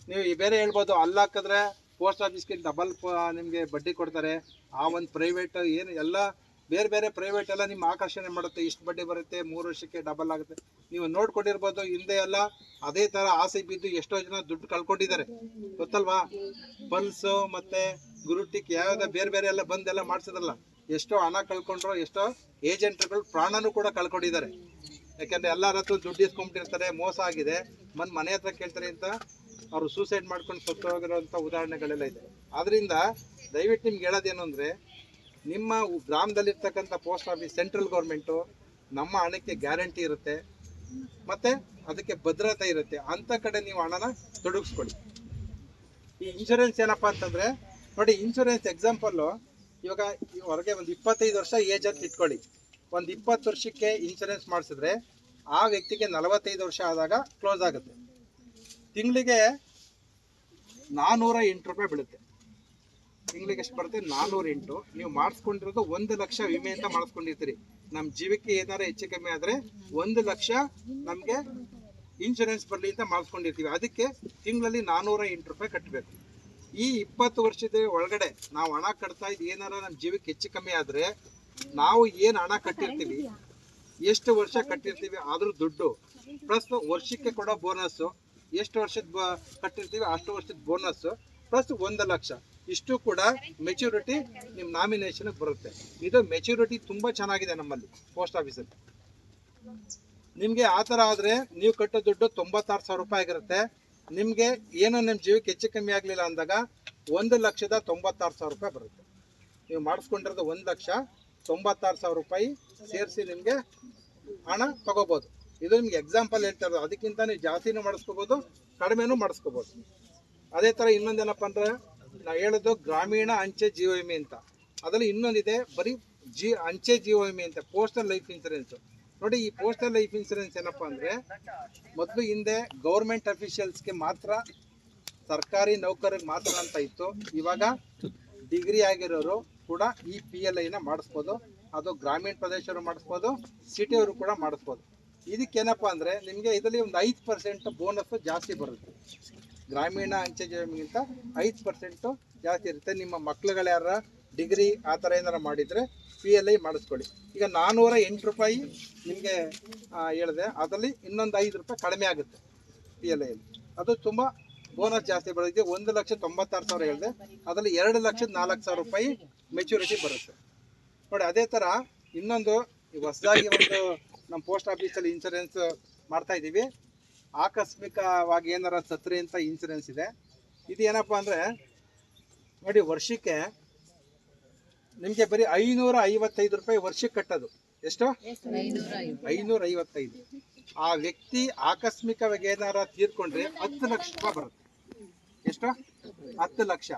ನೀವು ಬೇರೆ ಹೇಳ್ಬೋದು, ಅಲ್ಲಿ ಹಾಕಿದ್ರೆ ಪೋಸ್ಟ್ ಆಫೀಸ್ಗೆ ಡಬಲ್ ನಿಮಗೆ ಬಡ್ಡಿ ಕೊಡ್ತಾರೆ. ಆ ಒಂದು ಪ್ರೈವೇಟ್ ಏನು ಎಲ್ಲ ಬೇರೆ ಬೇರೆ ಪ್ರೈವೇಟ್ ಎಲ್ಲ ನಿಮ್ಮ ಆಕರ್ಷಣೆ ಮಾಡುತ್ತೆ, ಇಷ್ಟು ಬಡ್ಡಿ ಬರುತ್ತೆ, 3 ವರ್ಷಕ್ಕೆ ಡಬಲ್ ಆಗುತ್ತೆ. ನೀವು ನೋಡ್ಕೊಂಡಿರ್ಬೋದು, ಹಿಂದೆ ಎಲ್ಲ ಅದೇ ಥರ ಆಸೆ ಬಿದ್ದು ಎಷ್ಟೋ ಜನ ದುಡ್ಡು ಕಳ್ಕೊಂಡಿದ್ದಾರೆ, ಗೊತ್ತಲ್ವಾ? ಪಲ್ಸು ಮತ್ತು ಗುರುಟಿಕ್ ಯಾವುದೇ ಬೇರೆ ಬೇರೆ ಎಲ್ಲ ಬಂದೆಲ್ಲ ಮಾಡಿಸಿದ್ರಲ್ಲ, ಎಷ್ಟೋ ಹಣ ಕಳ್ಕೊಂಡ್ರು, ಎಷ್ಟೋ ಏಜೆಂಟ್ಗಳು ಪ್ರಾಣನೂ ಕೂಡ ಕಳ್ಕೊಂಡಿದ್ದಾರೆ. ಯಾಕೆಂದರೆ ಎಲ್ಲರ ಹತ್ರ ದುಡ್ಡು ಇಸ್ಕೊಂಬಿಟ್ಟಿರ್ತಾರೆ, ಮೋಸ ಆಗಿದೆ, ಮನೆ ಹತ್ರ ಕೇಳ್ತಾರೆ ಅಂತ ಅವರು ಸೂಸೈಡ್ ಮಾಡ್ಕೊಂಡು ಸತ್ತು ಹೋಗಿರೋಂಥ ಉದಾಹರಣೆಗಳೆಲ್ಲ ಇದೆ. ಆದ್ದರಿಂದ ದಯವಿಟ್ಟು ನಿಮ್ಗೆ ಹೇಳೋದೇನು ಅಂದರೆ, ನಿಮ್ಮ ಗ್ರಾಮದಲ್ಲಿರ್ತಕ್ಕಂಥ ಪೋಸ್ಟ್ ಆಫೀಸ್ ಸೆಂಟ್ರಲ್ ಗೌರ್ಮೆಂಟು ನಮ್ಮ ಹಣಕ್ಕೆ ಗ್ಯಾರಂಟಿ ಇರುತ್ತೆ, ಮತ್ತು ಅದಕ್ಕೆ ಭದ್ರತೆ ಇರುತ್ತೆ. ಅಂಥ ಕಡೆ ನೀವು ಹಣನ ತೊಡಗಿಸ್ಕೊಳ್ಳಿ. ಈ ಇನ್ಶೂರೆನ್ಸ್ ಏನಪ್ಪ ಅಂತಂದರೆ ನೋಡಿ, ಇನ್ಶೂರೆನ್ಸ್ ಎಕ್ಸಾಂಪಲ್ಲು, ಇವಾಗ ಹೊರಗೆ ಒಂದು 25 ವರ್ಷ ಏಜ್ ಅಂತ ಇಟ್ಕೊಳ್ಳಿ. ಒಂದು 20 ವರ್ಷಕ್ಕೆ ಇನ್ಶೂರೆನ್ಸ್ ಮಾಡಿಸಿದ್ರೆ ಆ ವ್ಯಕ್ತಿಗೆ 45 ವರ್ಷ ಆದಾಗ ಕ್ಲೋಸ್ ಆಗುತ್ತೆ. ತಿಂಗಳಿಗೆ 408 ರೂಪಾಯಿ ಬೀಳುತ್ತೆ. ತಿಂಗಳಿಗೆ ಎಷ್ಟು ಬರುತ್ತೆ? 408. ನೀವು ಮಾಡಿಸ್ಕೊಂಡಿರೋದು 1 ಲಕ್ಷ ವಿಮೆ ಅಂತ ಮಾಡಿಸ್ಕೊಂಡಿರ್ತೀರಿ. ನಮ್ಮ ಜೀವಕ್ಕೆ ಏನಾರು ಹೆಚ್ಚು ಕಮ್ಮಿ ಆದರೆ 1 ಲಕ್ಷ ನಮಗೆ ಇನ್ಶೂರೆನ್ಸ್ ಬರಲಿ ಅಂತ ಮಾಡಿಸ್ಕೊಂಡಿರ್ತೀವಿ. ಅದಕ್ಕೆ ತಿಂಗಳಲ್ಲಿ 408 ರೂಪಾಯಿ ಕಟ್ಟಬೇಕು. ಈ 20 ವರ್ಷದ ಒಳಗಡೆ ನಾವು ಹಣ ಕಟ್ತಾ ಇದ್ದು ಏನಾರ ನಮ್ಮ ಜೀವಕ್ಕೆ ಹೆಚ್ಚು ಕಮ್ಮಿ ಆದರೆ, ನಾವು ಏನು ಹಣ ಕಟ್ಟಿರ್ತೀವಿ, ಎಷ್ಟು ವರ್ಷ ಕಟ್ಟಿರ್ತೀವಿ ಅದ್ರ ದುಡ್ಡು ಪ್ಲಸ್ ವರ್ಷಕ್ಕೆ ಕೊಡೋ ಬೋನಸ್ಸು, ಎಷ್ಟು ವರ್ಷದ ಕಟ್ಟಿರ್ತೀವಿ ಅಷ್ಟು ವರ್ಷದ ಬೋನಸ್ಸು ಪ್ಲಸ್ 1 ಲಕ್ಷ, ಇಷ್ಟು ಕೂಡ ಮೆಚುರಿಟಿ ನಿಮ್ಮ ನಾಮಿನೇಷನ್ಗೆ ಬರುತ್ತೆ. ಇದು ಮೆಚುರಿಟಿ ತುಂಬ ಚೆನ್ನಾಗಿದೆ ನಮ್ಮಲ್ಲಿ ಪೋಸ್ಟ್ ಆಫೀಸಲ್ಲಿ. ನಿಮಗೆ ಆ ಥರ ಆದರೆ ನೀವು ಕಟ್ಟೋ ದುಡ್ಡು 96,000 ರೂಪಾಯಿ ಆಗಿರುತ್ತೆ. ನಿಮಗೆ ಏನೋ ನಿಮ್ಮ ಜೀವಕ್ಕೆ ಹೆಚ್ಚು ಕಮ್ಮಿ ಆಗಲಿಲ್ಲ ಅಂದಾಗ 1,96,000 ರೂಪಾಯಿ ಬರುತ್ತೆ. ನೀವು ಮಾಡಿಸ್ಕೊಂಡಿರೋದು 1,96,000 ರೂಪಾಯಿ ಸೇರಿಸಿ ನಿಮಗೆ ಹಣ ತಗೋಬೋದು. ಇದು ನಿಮ್ಗೆ ಎಕ್ಸಾಂಪಲ್ ಹೇಳ್ತಾ ಇರೋದು. ಅದಕ್ಕಿಂತ ನೀವು ಜಾಸ್ತಿನೂ ಮಾಡಿಸ್ಕೋಬೋದು, ಕಡಿಮೆನೂ ಮಾಡಿಸ್ಕೋಬೋದು. ಅದೇ ಥರ ಇನ್ನೊಂದೇನಪ್ಪ ಅಂದರೆ, ನಾವು ಹೇಳೋದು ಗ್ರಾಮೀಣ ಅಂಚೆ ಜೀವ ವಿಮೆ ಅಂತ. ಅದರಲ್ಲಿ ಇನ್ನೊಂದಿದೆ, ಬರೀ ಅಂಚೆ ಜೀವ ವಿಮೆ ಅಂತ, ಪೋಸ್ಟಲ್ ಲೈಫ್ ಇನ್ಸೂರೆನ್ಸು. ನೋಡಿ, ಈ ಪೋಸ್ಟಲ್ ಲೈಫ್ ಇನ್ಸೂರೆನ್ಸ್ ಏನಪ್ಪ ಅಂದರೆ, ಮೊದಲು ಹಿಂದೆ ಗೌರ್ಮೆಂಟ್ ಅಫಿಷಿಯಲ್ಸ್ಗೆ ಮಾತ್ರ, ಸರ್ಕಾರಿ ನೌಕರಿಗೆ ಮಾತ್ರ ಅಂತ ಇತ್ತು. ಇವಾಗ ಡಿಗ್ರಿ ಆಗಿರೋರು ಕೂಡ ಈ PLIನ ಮಾಡಿಸ್ಬೋದು. ಅದು ಗ್ರಾಮೀಣ ಪ್ರದೇಶವರು ಮಾಡಿಸ್ಬೋದು, ಸಿಟಿಯವರು ಕೂಡ ಮಾಡಿಸ್ಬೋದು. ಇದಕ್ಕೇನಪ್ಪ ಅಂದರೆ ನಿಮಗೆ ಇದರಲ್ಲಿ ಒಂದು 5% ಬೋನಸ್ ಜಾಸ್ತಿ ಬರುತ್ತೆ. ಗ್ರಾಮೀಣ ಅಂಚೆ ಜಮೀನಿಗಿಂತ 5% ಜಾಸ್ತಿ ಇರುತ್ತೆ. ನಿಮ್ಮ ಮಕ್ಳುಗಳು ಯಾರ ಡಿಗ್ರಿ ಆ ಥರ ಏನಾರು ಮಾಡಿದರೆ PLI ಮಾಡಿಸ್ಕೊಳ್ಳಿ. ಈಗ 408 ರೂಪಾಯಿ ನಿಮಗೆ ಹೇಳಿದೆ, ಅದರಲ್ಲಿ ಇನ್ನೊಂದು 5 ರೂಪಾಯಿ ಕಡಿಮೆ ಆಗುತ್ತೆ PLI. ಅದು ತುಂಬ ಬೋನಸ್ ಜಾಸ್ತಿ ಬರುತ್ತೆ. 1,96,000 ಹೇಳಿದೆ, ಅದರಲ್ಲಿ 2,04,000 ರೂಪಾಯಿ ಮೆಚುರಿಟಿ ಬರುತ್ತೆ ನೋಡಿ. ಅದೇ ಥರ ಇನ್ನೊಂದು ಹೊಸದಾಗಿ ಒಂದು ನಮ್ಮ ಪೋಸ್ಟ್ ಆಫೀಸಲ್ಲಿ ಇನ್ಶೂರೆನ್ಸ್ ಮಾಡ್ತಾ ಇದ್ದೀವಿ. ಆಕಸ್ಮಿಕವಾಗಿ ಏನಾರ ಸತ್ರೆ ಅಂತ ಇನ್ಶೂರೆನ್ಸ್ ಇದೆ. ಇದು ಏನಪ್ಪ ಅಂದರೆ ನೋಡಿ, ವರ್ಷಕ್ಕೆ ನಿಮಗೆ ಬರೀ 555 ರೂಪಾಯಿ ವರ್ಷಕ್ಕೆ ಕಟ್ಟೋದು. ಎಷ್ಟು? 555. ಆ ವ್ಯಕ್ತಿ ಆಕಸ್ಮಿಕವಾಗಿ ಏನಾರ ತೀರ್ಕೊಂಡ್ರೆ 10 ಲಕ್ಷ ರೂಪಾಯಿ ಬರುತ್ತೆ. ಎಷ್ಟು? 10 ಲಕ್ಷ.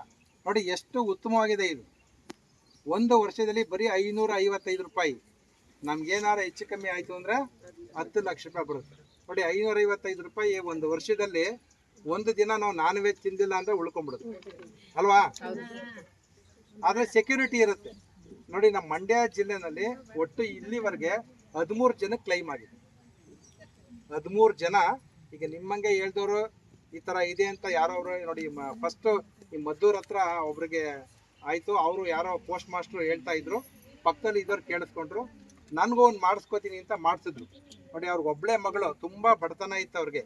ನೋಡಿ ಎಷ್ಟು ಉತ್ತಮವಾಗಿದೆ ಇದು. ಒಂದು ವರ್ಷದಲ್ಲಿ ಬರೀ 555 ರೂಪಾಯಿ. ನಮ್ಗೇನಾರ ಹೆಚ್ಚು ಕಮ್ಮಿ ಆಯಿತು ಅಂದರೆ 10 ಲಕ್ಷ ರೂಪಾಯಿ ಬರುತ್ತೆ ನೋಡಿ. 555 ರೂಪಾಯಿ ಒಂದು ವರ್ಷದಲ್ಲಿ ಒಂದು ದಿನ ನಾವು ನಾನ್ ವೆಜ್ ತಿಂದಿಲ್ಲ ಅಂದರೆ ಉಳ್ಕೊಂಡ್ಬಿಡುತ್ತೆ ಅಲ್ವಾ? ಆದರೆ ಸೆಕ್ಯೂರಿಟಿ ಇರುತ್ತೆ ನೋಡಿ. ನಮ್ಮ ಮಂಡ್ಯ ಜಿಲ್ಲೆನಲ್ಲಿ ಒಟ್ಟು ಇಲ್ಲಿವರೆಗೆ 13 ಜನಕ್ಕೆ ಕ್ಲೈಮ್ ಆಗಿದೆ. 13 ಜನ. ಈಗ ನಿಮ್ಮಂಗೆ ಹೇಳ್ದವರು ಈ ಥರ ಇದೆ ಅಂತ ಯಾರೋ ನೋಡಿ, ಫಸ್ಟು ಈ ಮದ್ದೂರ್ ಹತ್ರ ಒಬ್ರಿಗೆ ಆಯಿತು. ಅವರು ಯಾರೋ ಪೋಸ್ಟ್ ಮಾಸ್ಟ್ರು ಹೇಳ್ತಾ ಇದ್ರು, ಪಕ್ಕದಲ್ಲಿ ಇದ್ದವ್ರು ಕೇಳಿಸ್ಕೊಂಡ್ರು. ನನಗೂ ಒಂದು ಮಾಡಿಸ್ಕೋತೀನಿ ಅಂತ ಮಾಡಿಸಿದ್ರು ನೋಡಿ. ಅವ್ರಿಗೆ ಒಬ್ಬಳೇ ಮಗಳು, ತುಂಬ ಬಡತನ ಇತ್ತು ಅವ್ರಿಗೆ.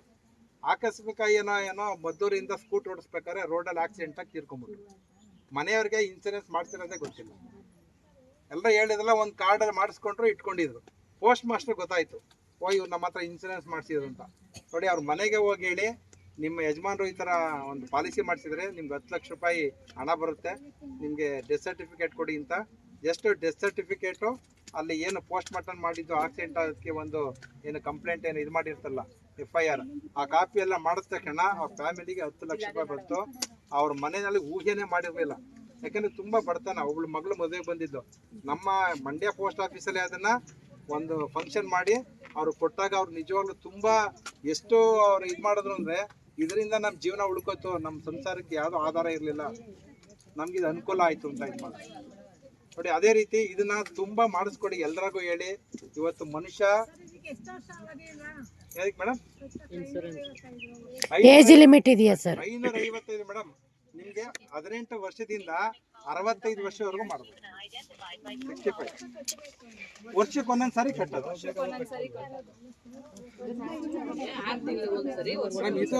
ಆಕಸ್ಮಿಕ ಏನೋ ಮದ್ದೂರಿಂದ ಸ್ಕೂಟ್ ಓಡಿಸ್ಬೇಕಾದ್ರೆ ರೋಡಲ್ಲಿ ಆಕ್ಸಿಡೆಂಟಾಗಿ ತೀರ್ಕೊಂಡ್ಬಿಟ್ರು. ಮನೆಯವ್ರಿಗೆ ಇನ್ಸೂರೆನ್ಸ್ ಮಾಡ್ತಿರೋದೇ ಗೊತ್ತಿಲ್ಲ. ಎಲ್ಲ ಹೇಳಿದ್ರಲ್ಲ, ಒಂದು ಕಾರ್ಡಲ್ಲಿ ಮಾಡಿಸ್ಕೊಂಡ್ರು, ಇಟ್ಕೊಂಡಿದ್ರು. ಪೋಸ್ಟ್ ಮಾಸ್ಟರ್ ಗೊತ್ತಾಯಿತು, ಇವ್ರು ನಮ್ಮ ಹತ್ರ ಇನ್ಸೂರೆನ್ಸ್ ಮಾಡಿಸಿದ್ರು ಅಂತ ನೋಡಿ. ಅವ್ರ ಮನೆಗೆ ಹೋಗಿ ಹೇಳಿ, ನಿಮ್ಮ ಯಜಮಾನರು ಈ ಥರ ಒಂದು ಪಾಲಿಸಿ ಮಾಡಿಸಿದ್ರೆ ನಿಮ್ಗೆ 10 ಲಕ್ಷ ರೂಪಾಯಿ ಹಣ ಬರುತ್ತೆ, ನಿಮಗೆ ಡೆತ್ ಸರ್ಟಿಫಿಕೇಟ್ ಕೊಡಿ ಅಂತ. ಎಷ್ಟು ಡೆತ್ ಸರ್ಟಿಫಿಕೇಟು, ಅಲ್ಲಿ ಏನು ಪೋಸ್ಟ್ ಮಾರ್ಟಮ್ ಮಾಡಿದ್ದು ಆಕ್ಸಿಡೆಂಟ್ ಅದಕ್ಕೆ ಒಂದು ಏನು ಕಂಪ್ಲೇಂಟ್ ಏನು ಇದು ಮಾಡಿರ್ತಲ್ಲ FIR, ಆ ಕಾಪಿ ಎಲ್ಲ ಮಾಡಿದ ತಕ್ಷಣ ಅವ್ರ ಫ್ಯಾಮಿಲಿಗೆ 10 ಲಕ್ಷ ರೂಪಾಯಿ ಬಂತು. ಅವ್ರ ಮನೆಯಲ್ಲಿ ಊಹೆನೇ ಮಾಡಿರಲಿಲ್ಲ. ಯಾಕಂದರೆ ತುಂಬ ಬಡತನ. ಒಬ್ಳು ಮಗಳು ಮದುವೆ ಬಂದಿದ್ದು ನಮ್ಮ ಮಂಡ್ಯ ಪೋಸ್ಟ್ ಆಫೀಸಲ್ಲಿ. ಅದನ್ನು ಒಂದು ಫಂಕ್ಷನ್ ಮಾಡಿ ಅವ್ರು ಕೊಟ್ಟಾಗ ಅವ್ರು ನಿಜವಾಗ್ಲೂ ತುಂಬ ಎಷ್ಟು ಅವ್ರು ಇದು ಮಾಡಿದ್ರು ಅಂದರೆ, ಇದರಿಂದ ನಮ್ಮ ಜೀವನ ಉಳ್ಕೋತು, ನಮ್ಮ ಸಂಸಾರಕ್ಕೆ ಯಾವುದೋ ಆಧಾರ ಇರಲಿಲ್ಲ, ನಮಗಿದು ಅನುಕೂಲ ಆಯಿತು ಅಂತ ಇದು ಮಾಡಿ ನೋಡಿ. ಅದೇ ರೀತಿ ಇದನ್ನ ತುಂಬ ಮಾಡಿಸ್ಕೊಡಿ, ಎಲ್ರಿಗೂ ಹೇಳಿ. ಇವತ್ತು ಮನುಷ್ಯ ಮೇಡಮ್ ಏಜ್ ಲಿಮಿಟ್ ಇದೆಯಾ ಸರ್? 555 ಮೇಡಮ್. ನಿಮಗೆ 18 ವರ್ಷದಿಂದ 65 ವರ್ಷವರೆಗೂ ಮಾಡ್ಬೋದು. 65 ವರ್ಷಕ್ಕೆ ಒಂದೊಂದು ಸಾರಿ ಕಟ್ಟೋದು. ಇದು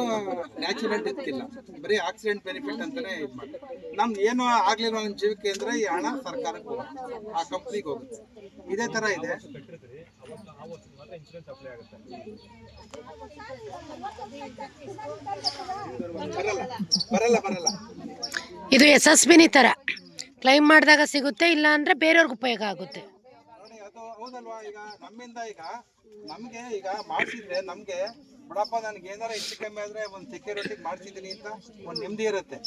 ನ್ಯಾಚುರಲ್ ಡೆತ್ ಇಲ್ಲ, ಬರೀ ಆಕ್ಸಿಡೆಂಟ್ ಬೆನಿಫಿಟ್ ಅಂತಾನೆ ಇದು ಮಾಡಿ. ನಮ್ದು ಏನು ಆಗ್ಲಿಲ್ಲ ನಮ್ಮ ಜೀವಕ್ಕೆ ಅಂದ್ರೆ ಈ ಹಣ ಸರ್ಕಾರಕ್ಕೆ ಹೋಗುತ್ತೆ, ಆ ಕಂಪ್ನಿಗೆ ಹೋಗುತ್ತೆ. ಇದೇ ತರ ಇದೆ. ಬರಲ್ಲ. ಇದು SSBನಿ ತರ ಕ್ಲೈಮ್ ಮಾಡಿದಾಗ ಸಿಗುತ್ತೆ, ಇಲ್ಲ ಅಂದ್ರೆ ಬೇರೆಯವ್ರಿಗೆ ಉಪಯೋಗ ಆಗುತ್ತೆ ನೋಡಿ. ಅದು ಹೌದಲ್ವಾ? ಈಗ ನಮ್ಮಿಂದ ಈಗ ನಮ್ಗೆ ಈಗ ಮಾಡಿಸಿದ್ರೆ ನಮ್ಗೆ ಬಿಡಪ್ಪ, ನನಗೆ ಏನಾರ ಹೆಚ್ಚು ಕಮ್ಮಿ ಆದ್ರೆ ಒಂದು ಸೆಕ್ಯೂರಿಟಿ ಮಾಡ್ಸಿದ್ದೀನಿ ಅಂತ ಒಂದು ನೆಮ್ಮದಿ ಇರುತ್ತೆ.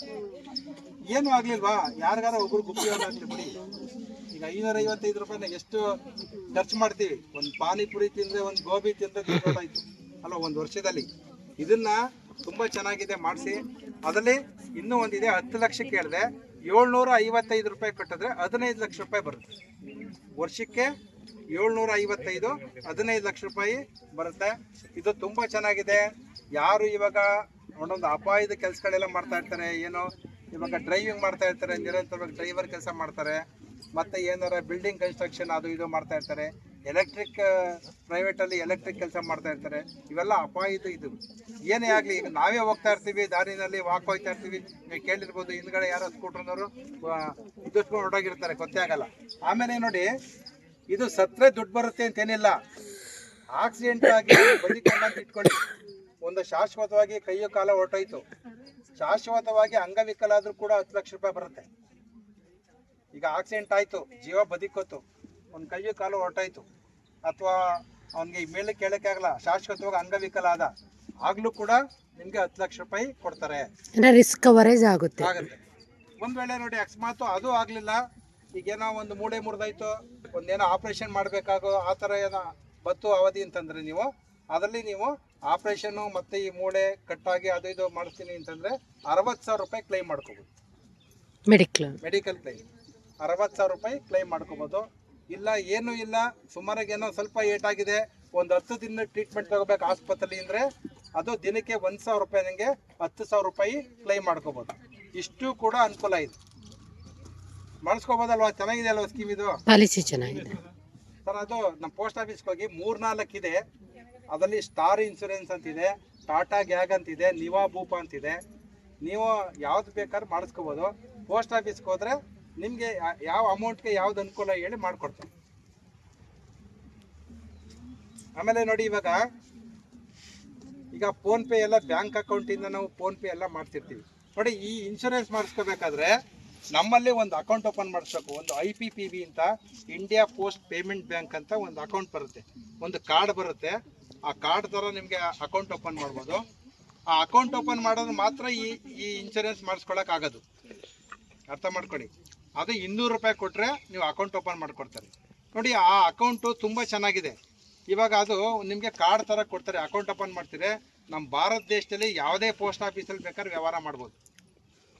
ಏನು ಆಗ್ಲಿಲ್ವಾ, ಯಾರಿಗಾರ ಒಬ್ರಿಗೆ ಉಪಯೋಗ ಆಗ್ಲಿ ಬಿಡಿ. ಈಗ 555 ರೂಪಾಯಿನ ಎಷ್ಟು ಖರ್ಚು ಮಾಡ್ತೀವಿ? ಒಂದು ಪಾನಿಪುರಿ ತಿಂದ್ರೆ, ಒಂದು ಗೋಬಿ ತಿಂದ್ರೆ ಗೊತ್ತಾಯ್ತು ಅಲ್ವಾ ಒಂದು ವರ್ಷದಲ್ಲಿ. ಇದನ್ನ ತುಂಬ ಚೆನ್ನಾಗಿದೆ, ಮಾಡಿಸಿ. ಅದರಲ್ಲಿ ಇನ್ನೂ ಒಂದಿದೆ, 10 ಲಕ್ಷ ಕೇಳಿದೆ, 755 ರೂಪಾಯಿ ಕಟ್ಟಿದ್ರೆ 15 ಲಕ್ಷ ರೂಪಾಯಿ ಬರುತ್ತೆ ವರ್ಷಕ್ಕೆ. 755 15 ಲಕ್ಷ ರೂಪಾಯಿ ಬರುತ್ತೆ. ಇದು ತುಂಬ ಚೆನ್ನಾಗಿದೆ. ಯಾರು ಇವಾಗ ಒಂದೊಂದು ಅಪಾಯದ ಕೆಲಸಗಳೆಲ್ಲ ಮಾಡ್ತಾ ಇರ್ತಾರೆ, ಏನೋ ಇವಾಗ ಡ್ರೈವಿಂಗ್ ಮಾಡ್ತಾ ಇರ್ತಾರೆ, ನಿರಂತರವಾಗಿ ಡ್ರೈವರ್ ಕೆಲಸ ಮಾಡ್ತಾರೆ, ಮತ್ತು ಏನಾರ ಬಿಲ್ಡಿಂಗ್ ಕನ್ಸ್ಟ್ರಕ್ಷನ್ ಅದು ಇದು ಮಾಡ್ತಾ ಇರ್ತಾರೆ, ಎಲೆಕ್ಟ್ರಿಕ್ ಪ್ರೈವೇಟಲ್ಲಿ ಎಲೆಕ್ಟ್ರಿಕ್ ಕೆಲಸ ಮಾಡ್ತಾ ಇರ್ತಾರೆ. ಇವೆಲ್ಲ ಅಪಾಯದ ಇದು. ಏನೇ ಆಗಲಿ, ಈಗ ನಾವೇ ಹೋಗ್ತಾ ಇರ್ತೀವಿ, ದಾರಿನಲ್ಲಿ ವಾಕ್ ಹೋಗ್ತಾ ಇರ್ತೀವಿ, ನೀವು ಕೇಳಿರ್ಬೋದು, ಹಿಂದ್ಗಡೆ ಯಾರೋ ಸ್ಕೂಟ್ರನವರು ಇದ್ಕೊಂಡು ಹೊರಡೋಗಿರ್ತಾರೆ, ಗೊತ್ತೇ ಆಗಲ್ಲ. ಆಮೇಲೆ ನೋಡಿ, ಇದು ಸತ್ರೆ ದುಡ್ಡು ಬರುತ್ತೆ ಅಂತೇನಿಲ್ಲ. ಆಕ್ಸಿಡೆಂಟ್ ಆಗಿ ಬದುಕೊಂಡಂತ ಇಟ್ಕೊಳ್ಳಿ, ಒಂದು ಶಾಶ್ವತವಾಗಿ ಕೈಯೋ ಕಾಲ ಹೊರಟೋಯ್ತು, ಶಾಶ್ವತವಾಗಿ ಅಂಗವಿಕಲ ಆದರೂ ಕೂಡ 10 ಲಕ್ಷ ರೂಪಾಯಿ ಬರುತ್ತೆ. ಈಗ ಆಕ್ಸಿಡೆಂಟ್ ಆಯಿತು, ಜೀವ ಬದುಕೋತು, ಒಂದು ಕೈಯೋ ಕಾಲು ಹೊರಟಾಯ್ತು, ಅಥವಾ ಅವನಿಗೆ ಮೇಲೆ ಕೇಳಕ್ಕೆ ಆಗಲ್ಲ, ಶಾಶ್ವತವಾಗಿ ಅಂಗವಿಕಲ ಆಗಲೂ ಕೂಡ ನಿಮಗೆ 10 ಲಕ್ಷ ರೂಪಾಯಿ ಕೊಡ್ತಾರೆ. ರಿಸ್ಕ್ ಕವರೇಜ್ ಆಗುತ್ತೆ. ಒಂದು ವೇಳೆ ನೋಡಿ ಅಕಸ್ಮಾತ್ ಅದು ಆಗಲಿಲ್ಲ, ಈಗೇನೋ ಒಂದು ಮೂಳೆ ಮುರಿದಾಯ್ತು, ಒಂದೇನೋ ಆಪ್ರೇಷನ್ ಮಾಡಬೇಕಾಗೋ ಆ ಥರ ಏನೋ ಬತ್ತು ಅವಧಿ ಅಂತಂದರೆ ನೀವು ಅದರಲ್ಲಿ ನೀವು ಆಪ್ರೇಷನ್ನು ಮತ್ತು ಈ ಮೂಳೆ ಕಟ್ಟಾಗಿ ಅದು ಇದು ಮಾಡಿಸ್ತೀನಿ ಅಂತಂದರೆ 60,000 ರೂಪಾಯಿ ಕ್ಲೈಮ್ ಮಾಡ್ಕೋಬೋದು. ಮೆಡಿಕಲ್ ಕ್ಲೈಮ್ 60,000 ರೂಪಾಯಿ ಕ್ಲೈಮ್ ಮಾಡ್ಕೋಬೋದು. ಇಲ್ಲ ಏನೂ ಇಲ್ಲ, ಸುಮಾರಾಗಿ ಏನೋ ಸ್ವಲ್ಪ ಏಟಾಗಿದೆ, ಒಂದು 10 ದಿನ ಟ್ರೀಟ್ಮೆಂಟ್ ತಗೋಬೇಕು ಆಸ್ಪತ್ರೆಲಿ ಅಂದರೆ ಅದು ದಿನಕ್ಕೆ 1,000 ರೂಪಾಯಿ ನನಗೆ 10,000 ರೂಪಾಯಿ ಕ್ಲೈಮ್ ಮಾಡ್ಕೋಬೋದು. ಇಷ್ಟು ಕೂಡ ಅನುಕೂಲ ಇದೆ, ಮಾಡಿಸ್ಕೋಬೋದಲ್ವಾ? ಚೆನ್ನಾಗಿದೆ ಅಲ್ವಾ ಸ್ಕೀಮ್ ಇದು? ಪಾಲಿಸಿ ಚೆನ್ನಾಗಿದೆ ಸರ್. ಅದು ನಮ್ಮ ಪೋಸ್ಟ್ ಆಫೀಸ್ಗೆ ಹೋಗಿ 3-4 ಇದೆ. ಅದರಲ್ಲಿ ಸ್ಟಾರ್ ಇನ್ಶೂರೆನ್ಸ್ ಅಂತಿದೆ, ಟಾಟಾ ಗ್ಯಾಗ್ ಅಂತಿದೆ, ನಿವಾ ಬೂಪ ಅಂತಿದೆ. ನೀವು ಯಾವ್ದು ಬೇಕಾದ್ರೂ ಮಾಡಿಸ್ಕೋಬೋದು. ಪೋಸ್ಟ್ ಆಫೀಸ್ಗೆ ಹೋದರೆ ನಿಮಗೆ ಯಾವ ಅಮೌಂಟ್ಗೆ ಯಾವ್ದು ಅನುಕೂಲ ಹೇಳಿ ಮಾಡಿಕೊಡ್ತಾರೆ. ಆಮೇಲೆ ನೋಡಿ, ಈಗ ಫೋನ್ಪೇ ಎಲ್ಲ ಬ್ಯಾಂಕ್ ಅಕೌಂಟಿಂದ ನಾವು ಫೋನ್ಪೇ ಎಲ್ಲ ಮಾಡ್ತಿರ್ತೀವಿ ನೋಡಿ. ಈ ಇನ್ಶೂರೆನ್ಸ್ ಮಾಡಿಸ್ಕೋಬೇಕಾದ್ರೆ ನಮ್ಮಲ್ಲಿ ಒಂದು ಅಕೌಂಟ್ ಓಪನ್ ಮಾಡಿಸ್ಬೇಕು. ಒಂದು IPPB ಅಂತ, ಇಂಡಿಯಾ ಪೋಸ್ಟ್ ಪೇಮೆಂಟ್ ಬ್ಯಾಂಕ್ ಅಂತ ಒಂದು ಅಕೌಂಟ್ ಬರುತ್ತೆ, ಒಂದು ಕಾರ್ಡ್ ಬರುತ್ತೆ. ಆ ಕಾರ್ಡ್ ಥರ ನಿಮಗೆ ಅಕೌಂಟ್ ಓಪನ್ ಮಾಡ್ಬೋದು. ಆ ಅಕೌಂಟ್ ಓಪನ್ ಮಾಡೋದು ಮಾತ್ರ ಈ ಇನ್ಶೂರೆನ್ಸ್ ಮಾಡಿಸ್ಕೊಳಕ್ಕಾಗೋದು. ಅರ್ಥ ಮಾಡ್ಕೊಳ್ಳಿ. ಅದು 200 ರೂಪಾಯಿ ಕೊಟ್ಟರೆ ನೀವು ಅಕೌಂಟ್ ಓಪನ್ ಮಾಡಿಕೊಡ್ತಾರೆ ನೋಡಿ. ಆ ಅಕೌಂಟು ತುಂಬ ಚೆನ್ನಾಗಿದೆ. ಇವಾಗ ಅದು ನಿಮಗೆ ಕಾರ್ಡ್ ಥರ ಕೊಡ್ತಾರೆ. ಅಕೌಂಟ್ ಓಪನ್ ಮಾಡ್ತೀರಿ, ನಮ್ಮ ಭಾರತ ದೇಶದಲ್ಲಿ ಯಾವುದೇ ಪೋಸ್ಟ್ ಆಫೀಸಲ್ಲಿ ಬೇಕಾದ್ರೆ ವ್ಯವಹಾರ ಮಾಡ್ಬೋದು.